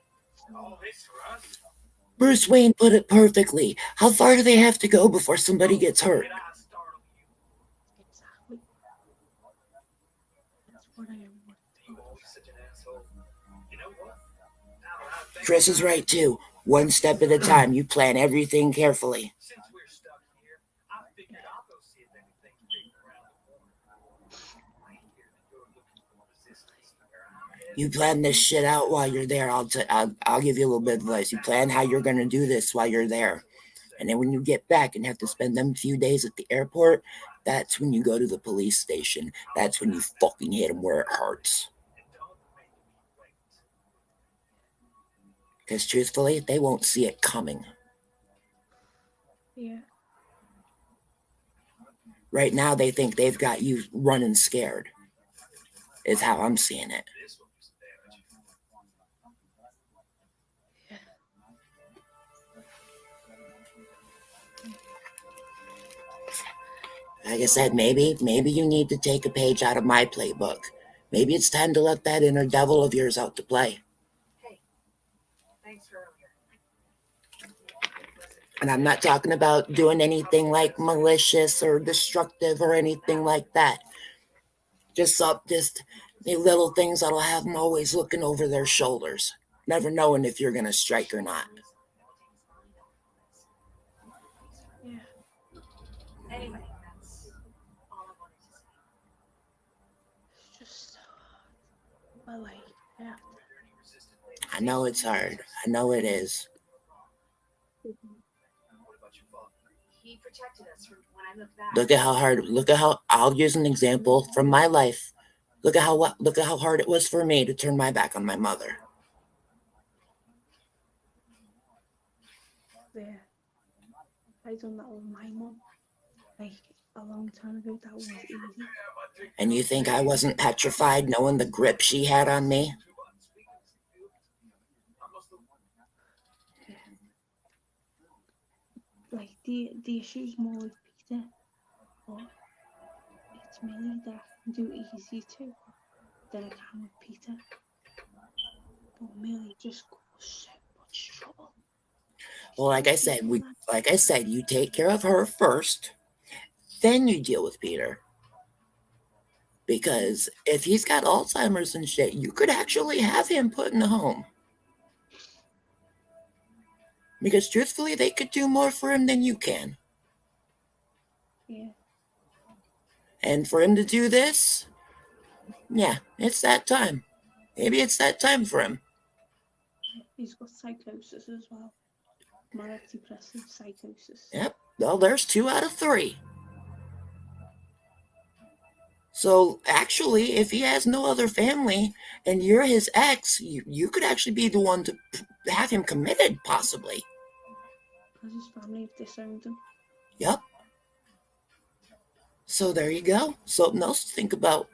So Bruce Wayne put it perfectly. How far do they have to go before somebody gets hurt? exactly, that's what I am working on. Chris is right too. One step at a time. You plan everything carefully. You plan this shit out while you're there. I'll give you a little bit of advice. You plan how you're going to do this while you're there. And then when you get back and have to spend them few days at the airport, that's when you go to the police station. That's when you fucking hit them where it hurts. Because truthfully, they won't see it coming. Yeah. Right now, they think they've got you running scared, is how I'm seeing it. Like I said, maybe you need to take a page out of my playbook. Maybe it's time to let that inner devil of yours out to play. Hey, thanks for earlier. And I'm not talking about doing anything like malicious or destructive or anything like that. Just the little things that'll have them always looking over their shoulders, never knowing if you're going to strike or not. Yeah. Anyway, that's all I wanted to say. It's just so hard. But like, yeah. I know it's hard. I know it is. He protected us from when I look back. Look at how I'll use an example from my life. Look at how hard it was for me to turn my back on my mother. Yeah. I done that with my mum. Like a long time ago, that was easy. And you think I wasn't petrified knowing the grip she had on me? Yeah. Like the issue's more with Peter, but it's Millie that I can do easy to than I can with Peter. But Millie just causes so much trouble. Well, like I said, you take care of her first, then you deal with Peter. Because if he's got Alzheimer's and shit, you could actually have him put in a home. Because truthfully, they could do more for him than you can. Yeah. And for him to do this, yeah, it's that time. Maybe it's that time for him. He's got psychosis as well. Manic depressive psychosis. Yep. Well, there's 2 out of 3. So actually, if he has no other family and you're his ex, you could actually be the one to have him committed, possibly. Because his family have disowned him. Yep. So there you go. Something else to think about.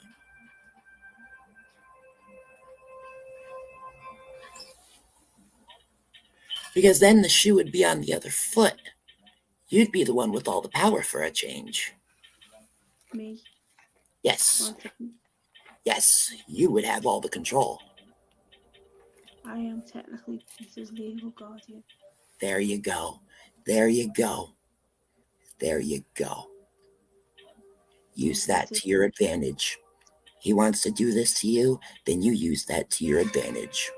Because then the shoe would be on the other foot. You'd be the one with all the power for a change. Me. Yes. Wanted. Yes, you would have all the control. I am technically Peter's legal guardian. There you go. There you go. There you go. Use that to your advantage. He wants to do this to you, then you use that to your advantage.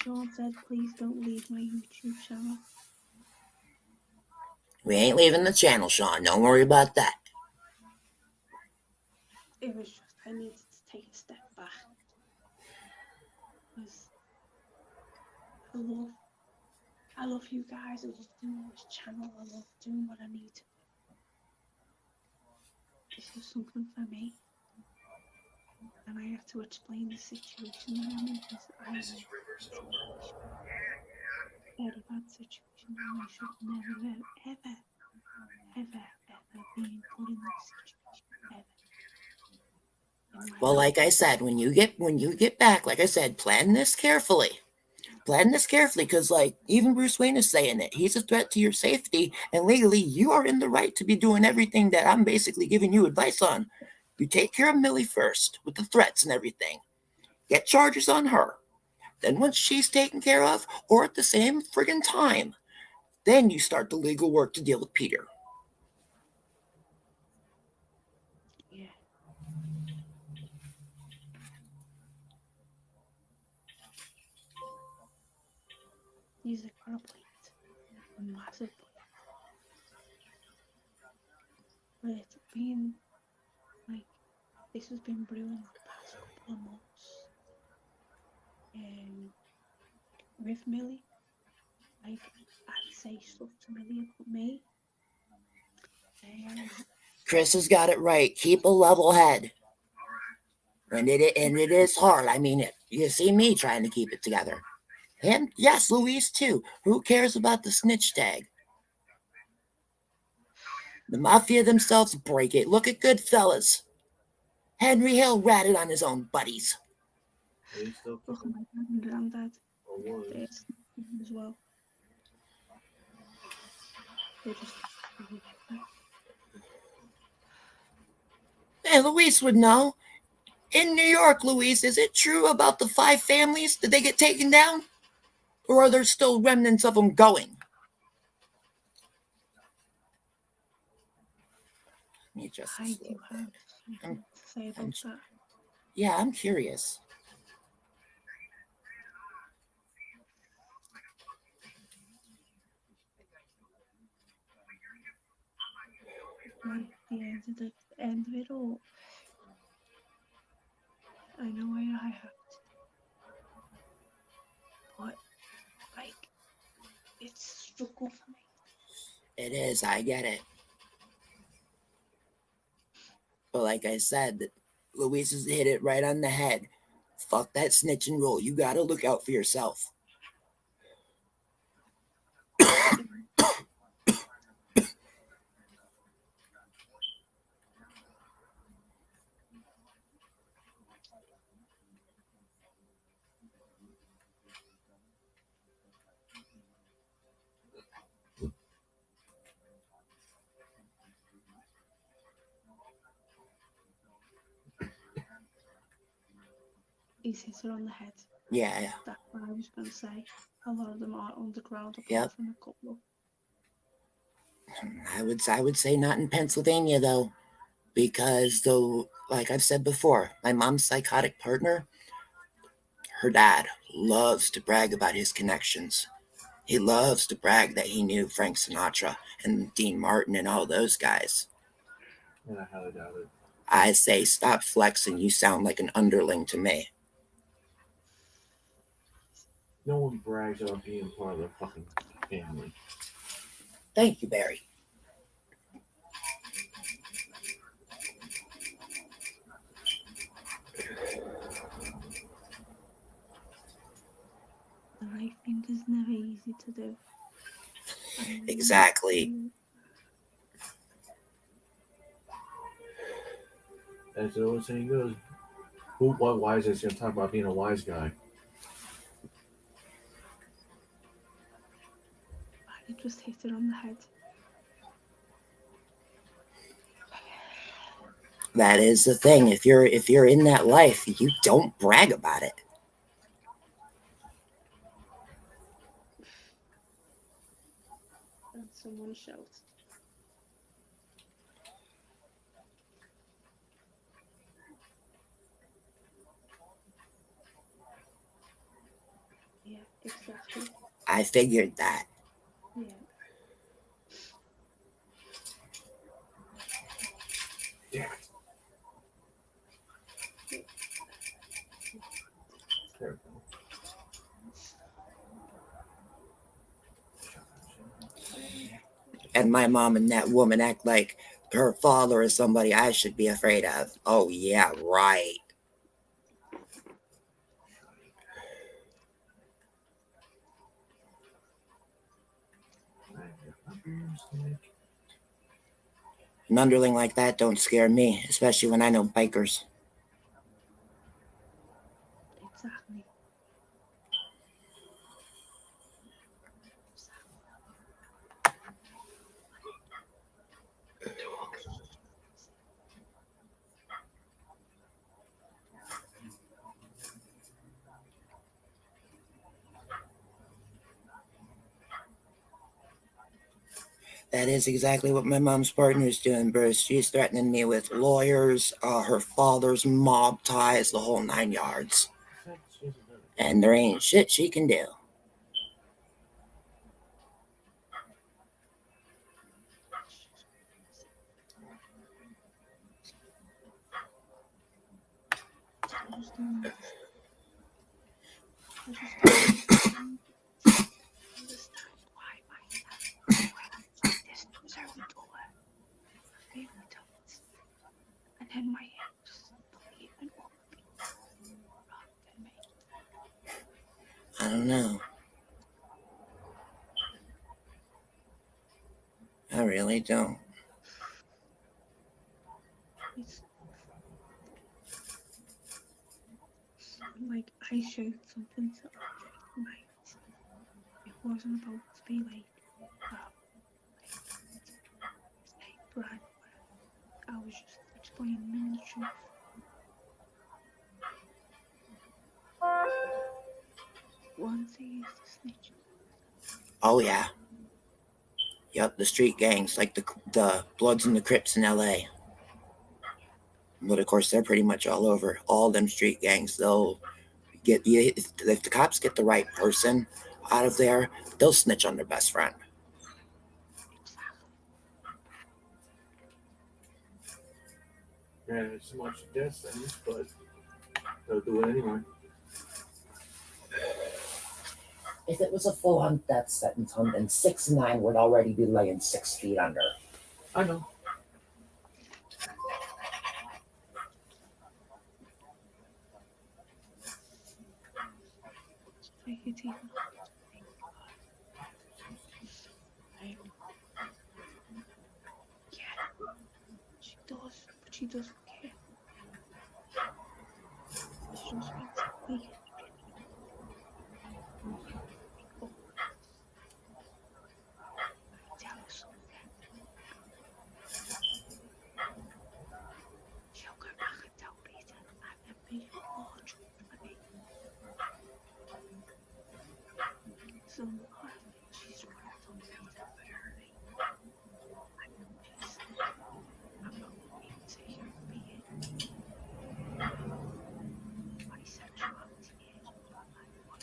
Sean said, please don't leave my YouTube channel. We ain't leaving the channel, Sean. Don't worry about that. It was just, I needed to take a step back. Because I love you guys. I love doing this channel. I love doing what I need to do. This is something for me. And I have to explain the situation that I'm in. Because I'm in a situation. Very bad situation. And I should never, ever been put in this situation. Ever. Well, like I said, when you get back, like I said, plan this carefully. plan this carefully, because like even Bruce Wayne is saying it. He's a threat to your safety, and legally you are in the right to be doing everything that I'm basically giving you advice on. You take care of Millie first with the threats and everything. Get charges on her. Then once she's taken care of, or at the same friggin' time, then you start the legal work to deal with Peter. Yeah. He's got a point. A massive point. But it's been like this has been brewing the past couple of months. With Millie, like I'd say stuff to Millie about me. Chris has got it right. Keep a level head. And it is hard. I mean, you see me trying to keep it together. And yes, Louise too. Who cares about the snitch tag? The mafia themselves break it. Look at Goodfellas. Henry Hill ratted on his own buddies. He's still Look at my dad and granddad. or was. They're snitching as well. They're just. Hey, Louise would know. In New York, Louise, is it true about the 5 families? Did they get taken down? Or are there still remnants of them going? Let me just I do have something to say about that. Yeah, I'm curious. Right, the end of it all. I know I have, but like it's a struggle for me. It is, I get it. But like I said, Louise has hit it right on the head. Fuck that snitching rule. You gotta look out for yourself. He's hit it on the head. Yeah. That's what I was going to say. A lot of them are underground, apart Yep. from a couple. I would say not in Pennsylvania though, because though, like I've said before, my mom's psychotic partner, her dad loves to brag about his connections. He loves to brag that he knew Frank Sinatra and Dean Martin and all those guys. And I highly doubt it. I say stop flexing. You sound like an underling to me. No one brags about being part of their fucking family. Thank you, Barry. The right thing is never easy to do. Exactly. As the old saying goes, what wise is going to talk about being a wise guy? I just hit it on the head. That is the thing. If you're in that life, you don't brag about it. And someone shouts. Yeah, exactly. I figured that. Yeah. Damn it. There we go. And my mom and that woman act like her father is somebody I should be afraid of. Oh, yeah, right. An underling like that don't scare me, especially when I know bikers. Exactly. That is exactly what my mom's partner is doing, Bruce. She's threatening me with lawyers, her father's mob ties, the whole 9 yards. And there ain't shit she can do. I just don't understand why my dad went this conservatory. I really don't. And then my house believing all the people around me. I don't know. I really don't. It's like I showed something to André tonight. It wasn't about to be like, say brag, but I was just explaining him the truth. Once he used to snitch. Oh, yeah. Yep, the street gangs, like the Bloods and the Crips in LA. But of course, they're pretty much all over. All them street gangs, they'll get you. If the cops get the right person out of there, they'll snitch on their best friend. Exactly. Yeah, it's so much death sentence, but they'll do it anyway. If it was a full-on death sentence, then 6'9" would already be laying 6 feet under. I know. Like it's even hard to think like, yeah, she does, but she doesn't care. She just wants to be oh, I tell her something. She'll go back and tell Peter and then Peter will judge for me. So I think she's trying to tell Peter for me. I'm not being taken for being bisexuality is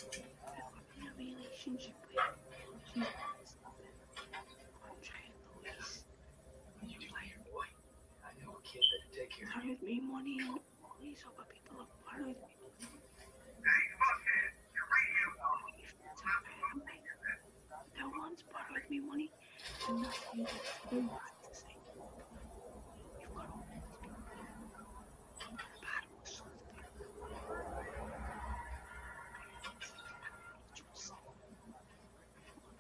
I'm in a relationship with. She's André and Louise. Like, borrowed me money and all these other people have borrowed me money. No one's borrowed me money, and that's who gets to go back to say, you've got all these people that are bad or something. Just what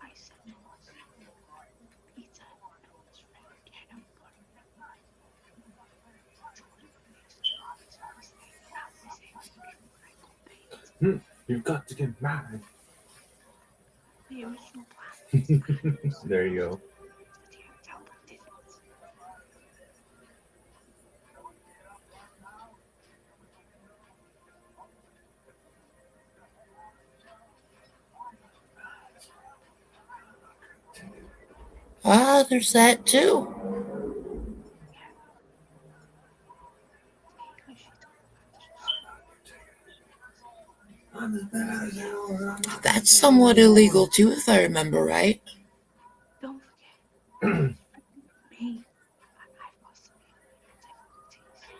I said was, Peter and his friend get him borrowed me money. Jordan makes the honest mistake out of his house before I got paid. You've got to get married. The original plan. There you go. Ah, there's that too. That's somewhat illegal too, if I remember right. Don't forget, me, I've got some difficulties.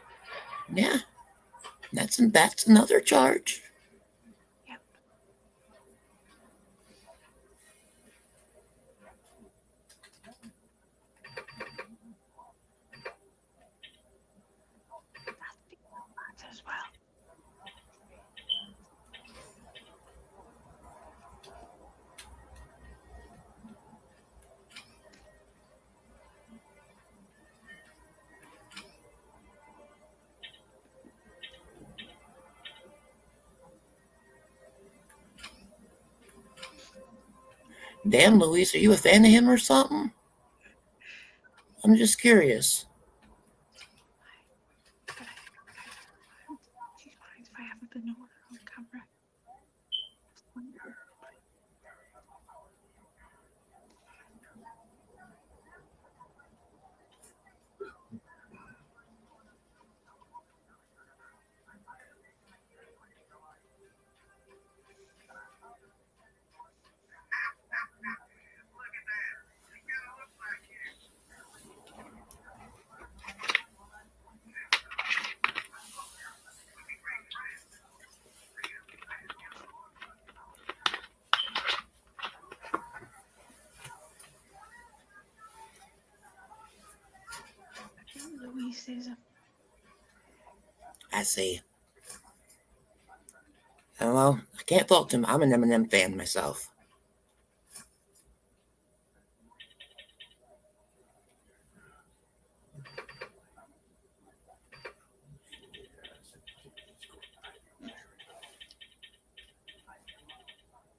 Yeah, that's another charge. Yep. That's the matter as well. Damn, Louise, are you a fan of him or something? I'm just curious. She's fine if I haven't been on her on camera. season. I see. Oh, well, I can't fault him. I'm an Eminem fan myself.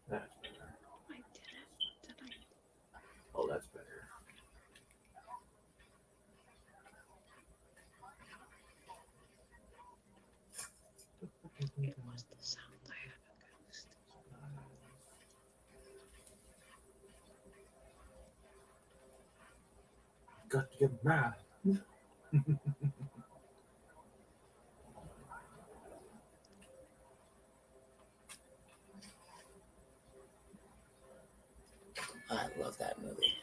That's better. I did it. Did I? Oh, that's better. It was the sound I had a ghost. Got to get mad. I love that movie.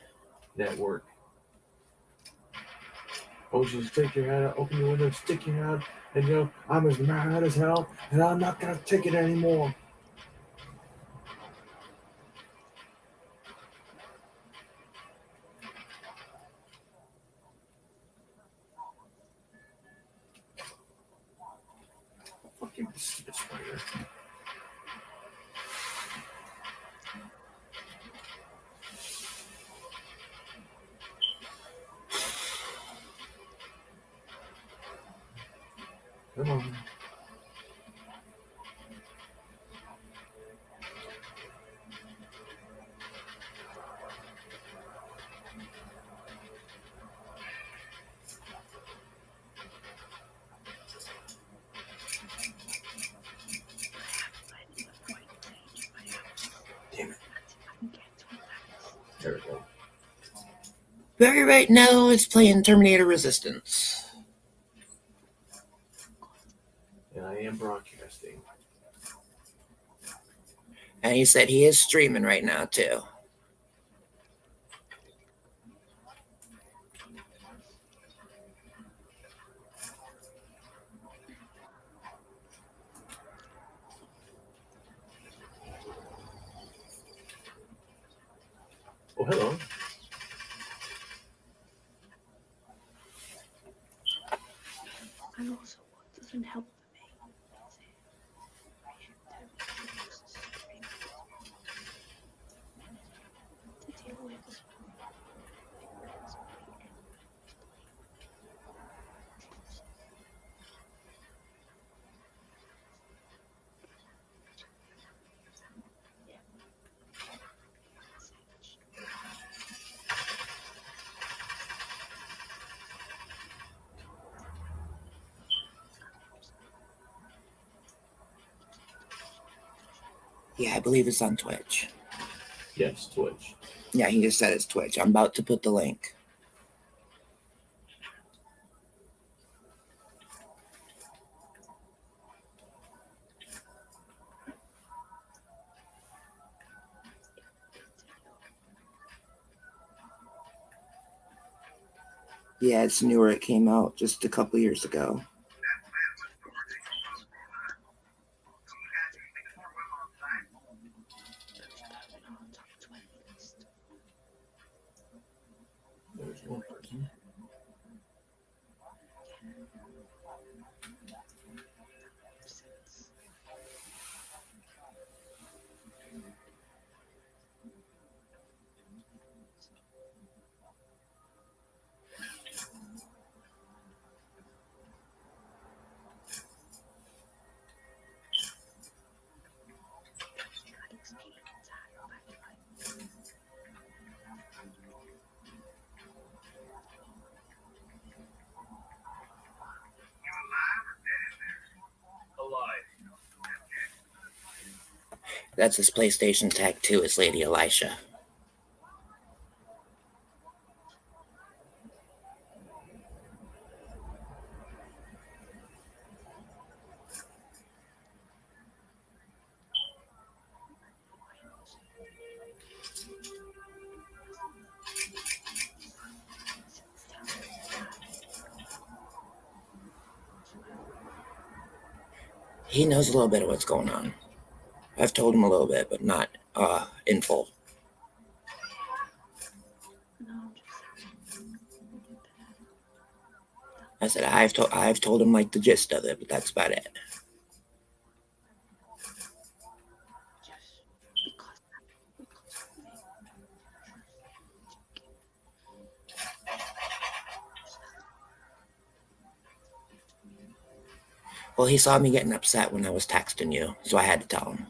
Network. Oh, just take your head out, open your window, stick your head out, and go, I'm as mad as hell, and I'm not going to take it anymore. Fucking stupid spider. Come on. Finding the right page. I have. Damn it. I can get to it. There we go. Barry right now is playing Terminator Resistance. And I am broadcasting. And he said he is streaming right now, too. Oh, hello. And also, what doesn't help for me is I should use the stream to deal with as well. Because my enemy's playing Jews. Yeah. Message. Yeah, I believe it's on Twitch. Yes, Twitch. Yeah, he just said it's Twitch. I'm about to put the link. Yeah, it's newer. It came out just a couple years ago. There's one person. That's his PlayStation tag too, is Lady Elisha. He knows a little bit of what's going on. I've told him a little bit, but not in full. I said I've told him like the gist of it, but that's about it. Just because of me. Well, he saw me getting upset when I was texting you, so I had to tell him.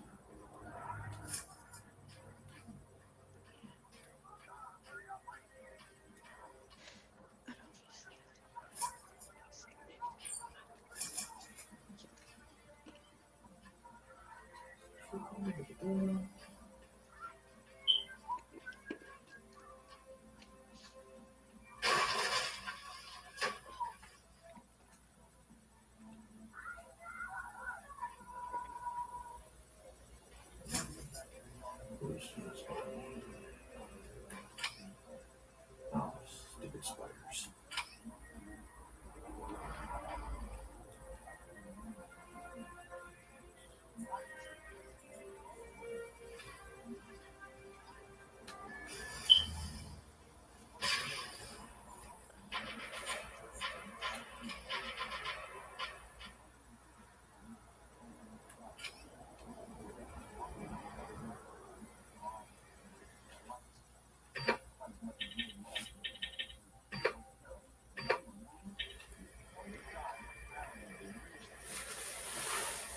Oh, stupid spiders.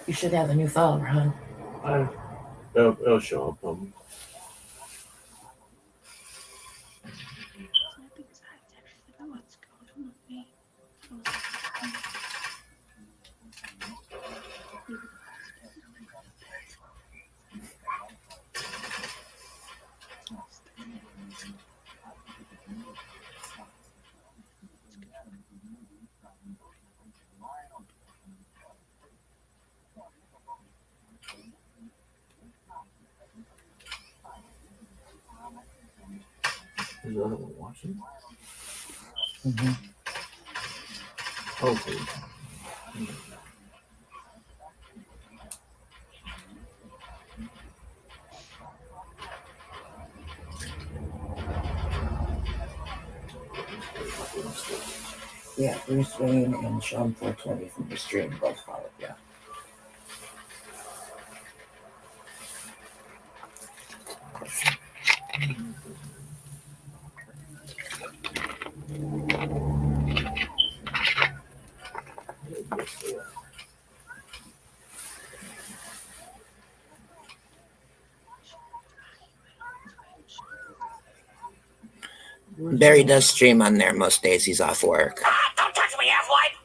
You should have a new follower, huh? It'll show up. Because I texted about what's going on with me. I was like, you would ask him to make the bed. Is the other one watching? Mm-hmm. Okay. Yeah, Bruce Wayne and Sean 420 from the stream both followed. Yeah. Barry does stream on there most days he's off work. Don't touch me, half-wife!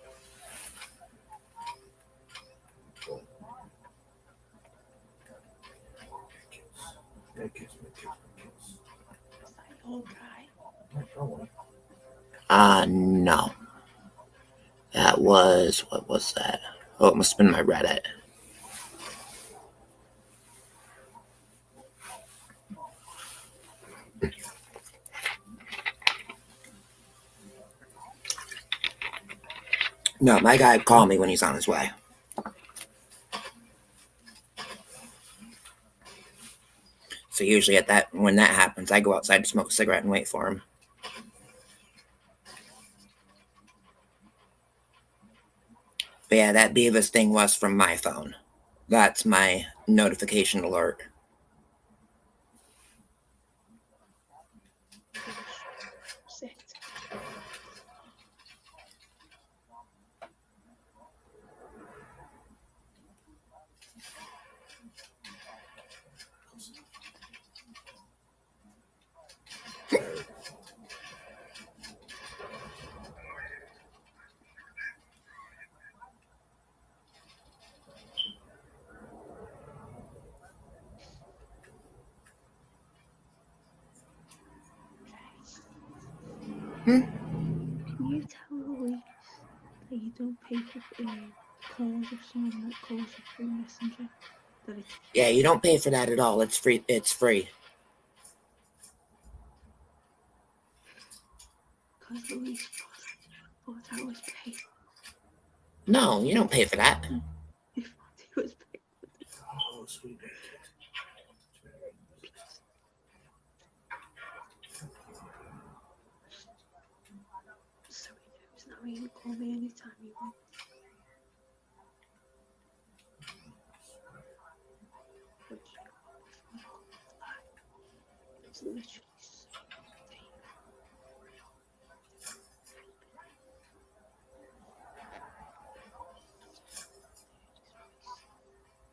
Is that your guy? No. That was, what was that? Oh, it must have been my Reddit. No, my guy would call me when he's on his way. So usually when that happens, I go outside to smoke a cigarette and wait for him. But yeah, that Beavis thing was from my phone. That's my notification alert. Sit. Can you tell Louise that you don't pay for calls if someone like calls you through Messenger? That it's Yeah, you don't pay for that at all. It's free. It's free. because Louise thought I was paid. No, you don't pay for that. If I was paid. Oh, sweet. So he knows now mean, call me anytime you want. What do you want before you go fly? It's literally so deep.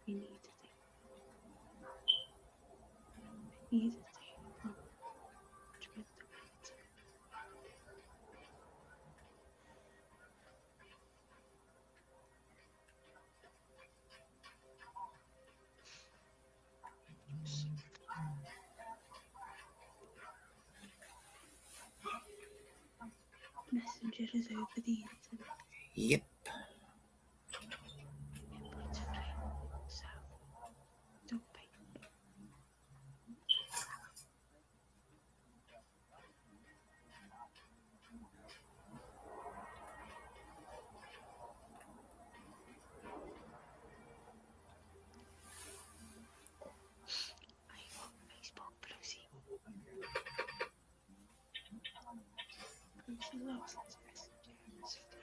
You need to take. I need to take from judgment away to Messenger is over the internet. Yep. Yeah, but it's free, so don't pay. Are you on Facebook, Brucey? Brucey loves his Messenger. It's free.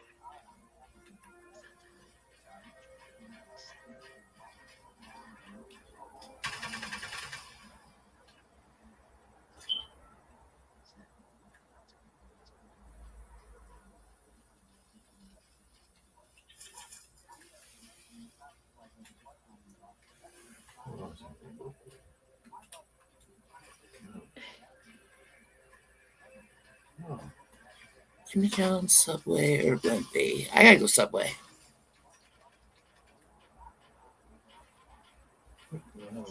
Oh, Jimmy John's, Subway, or Blimpie? I gotta go Subway. no.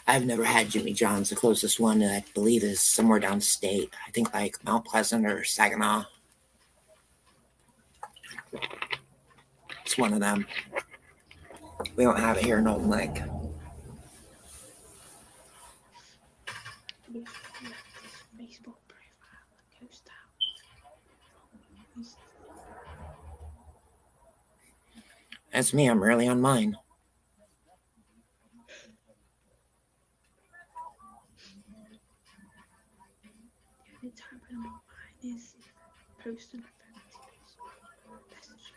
I've never had Jimmy John's. The closest one, I believe, is somewhere downstate. I think like Mount Pleasant or Saginaw. It's one of them. We don't have it here in Alton Lake. Yeah, he left his Facebook profile that goes down. That's me. I'm rarely on mine. The only time I'm on mine is if I'm posting a photos or messaging.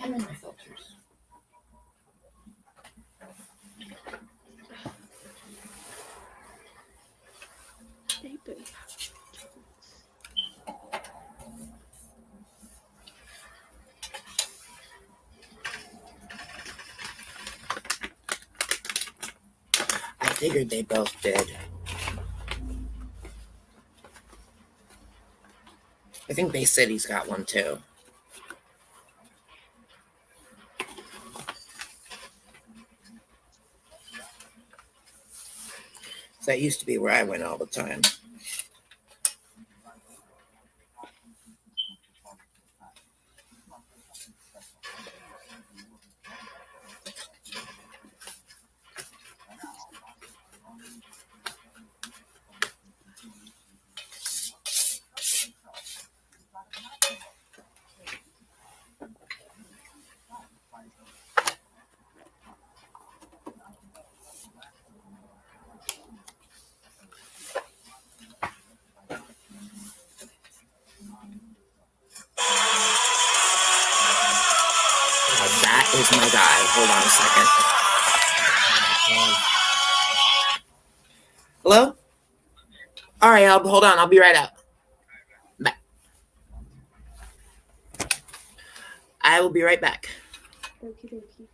I'm in my filters. They both have judgments. I figured they both did. I think Bay City's got one too. That used to be where I went all the time. That is my guy. Hold on a second. Hello? All right, hold on. I'll be right out. Bye. I will be right back. Okie dokie.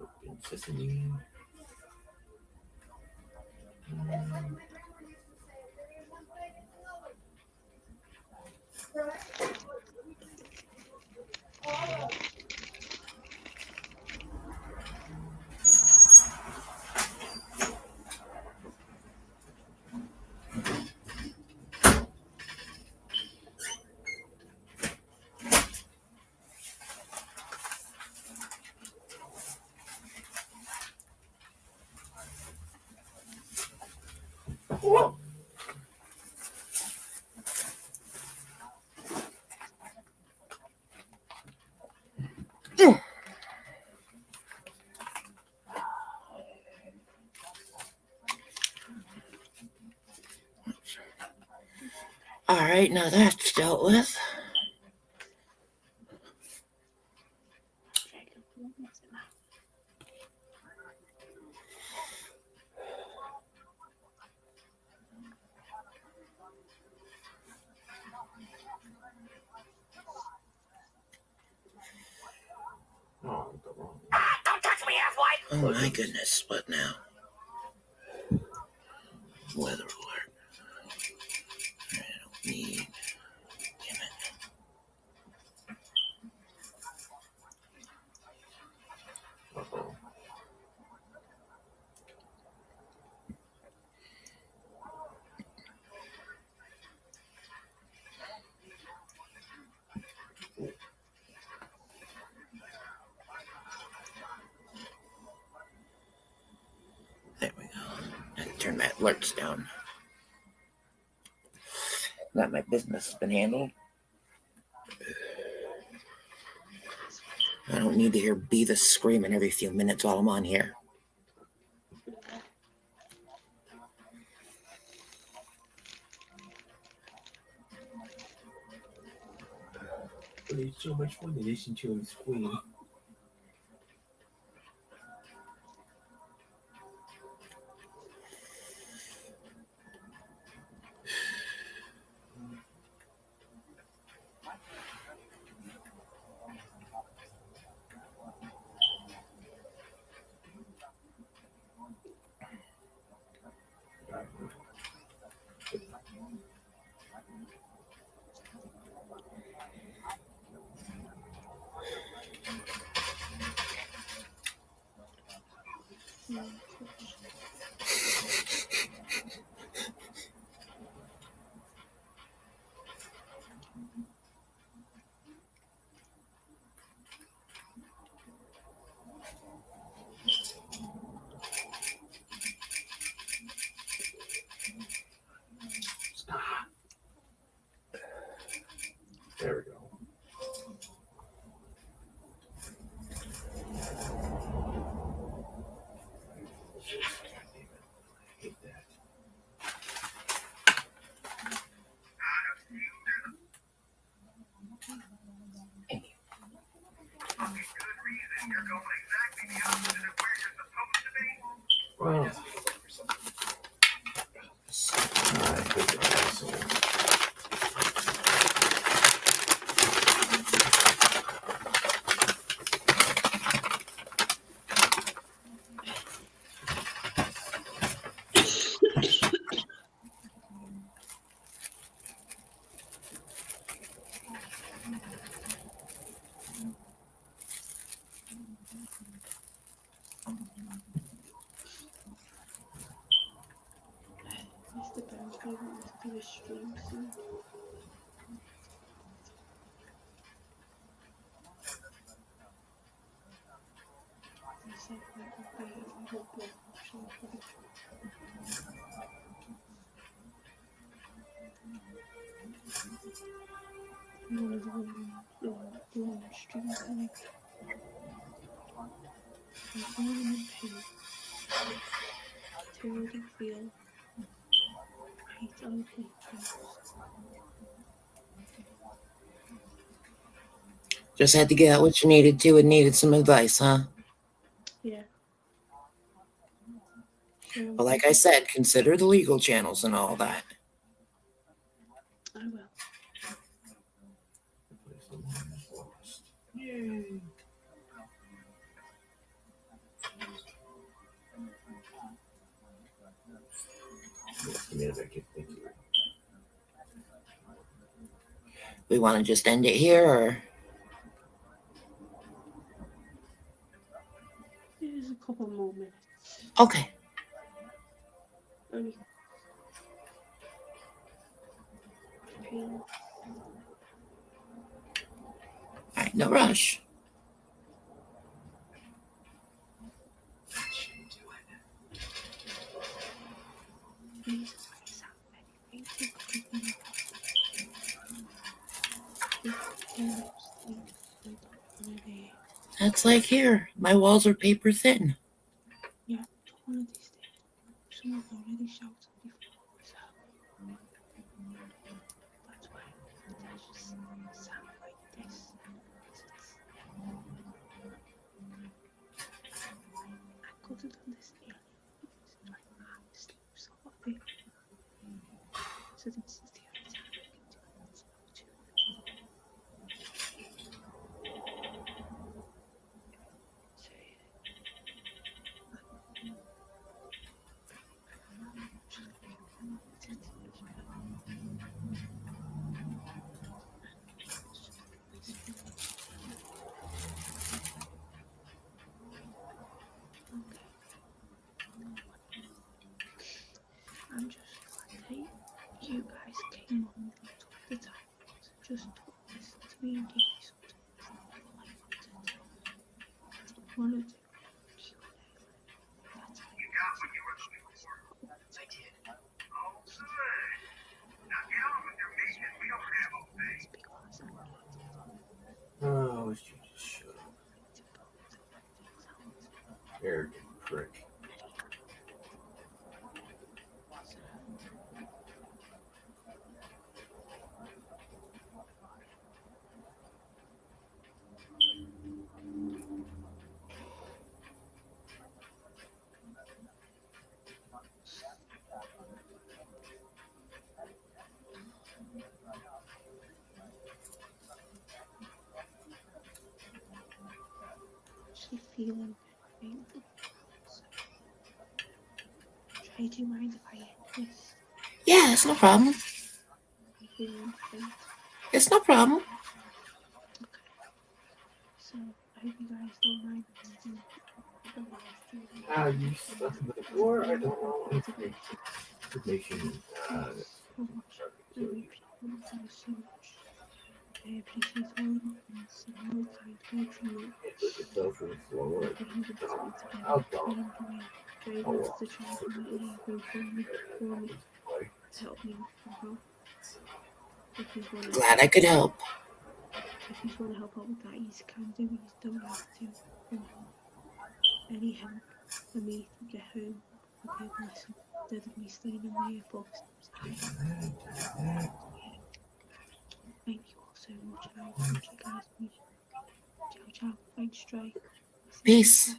Open sesame. All right, now that's dealt with. Jacob, what was it now? Oh, the wrong. Don't touch me, halfway! Oh my goodness, what now? Weather alert. I don't need. Damn it. Uh-oh. There we go. And turn my alerts down. That my business has been handled. I don't need to hear Beavis screaming every few minutes while I'm on here. But it's so much fun to listen to him squeal. There we go. I hate that. Well, I hate that. So. Mr. Bounty wants to do a stream soon. He said that would be beneficial for the one of the women doing a stream coming. There's no one in pain. Tears and feel hate unclean things. Just had to get out what you needed to and needed some advice, huh? Yeah. But like I said, consider the legal channels and all that. I will. Yay. Just a minute, I can think of it. We want to just end it here, or There's a couple more minutes. okay. Only 15. All right, no rush. The reason why I sound very faint is because when you have big windows, they don't want to there. That's like here. My walls are paper thin. Yeah, but one of these days, someone's already shouted before, so that's why I just sound like this. I could have done this earlier. Like honestly, so of it. So this is the only time I can do it. It's not too. So yeah. Okay. I'm just glad that you guys came on and took the time to just talk this to me and give me some time. That's all I wanted. I didn't want to do Q&A. That's why I asked you questions. I did. It's because I needed Oh, I wish you just shut up. to go to things out. Arrogant prick. So, actually feeling faint. So, Trey, do you mind if I end this? Yeah, it's no problem. I'm feeling faint. It's no problem. Okay. So, I hope you guys don't mind the live stream. You stuck in the floor? I don't know. Information. So much. I really appreciate all of you so much. I appreciate all of you and all kind words from you. Look at yourself on the floor. We're holding something together. How Me dumb. and Dre wants to try to make a GoFundMe for me to help me somehow. If you want to, Glad I could help. if you want to help out with that, you can do. You don't have to. Or any help for me to get home would be a blessing. Instead of me staying in my box. Thank you all so much, and I will catch you guys. Ciao, ciao. Thanks, Dre. Peace.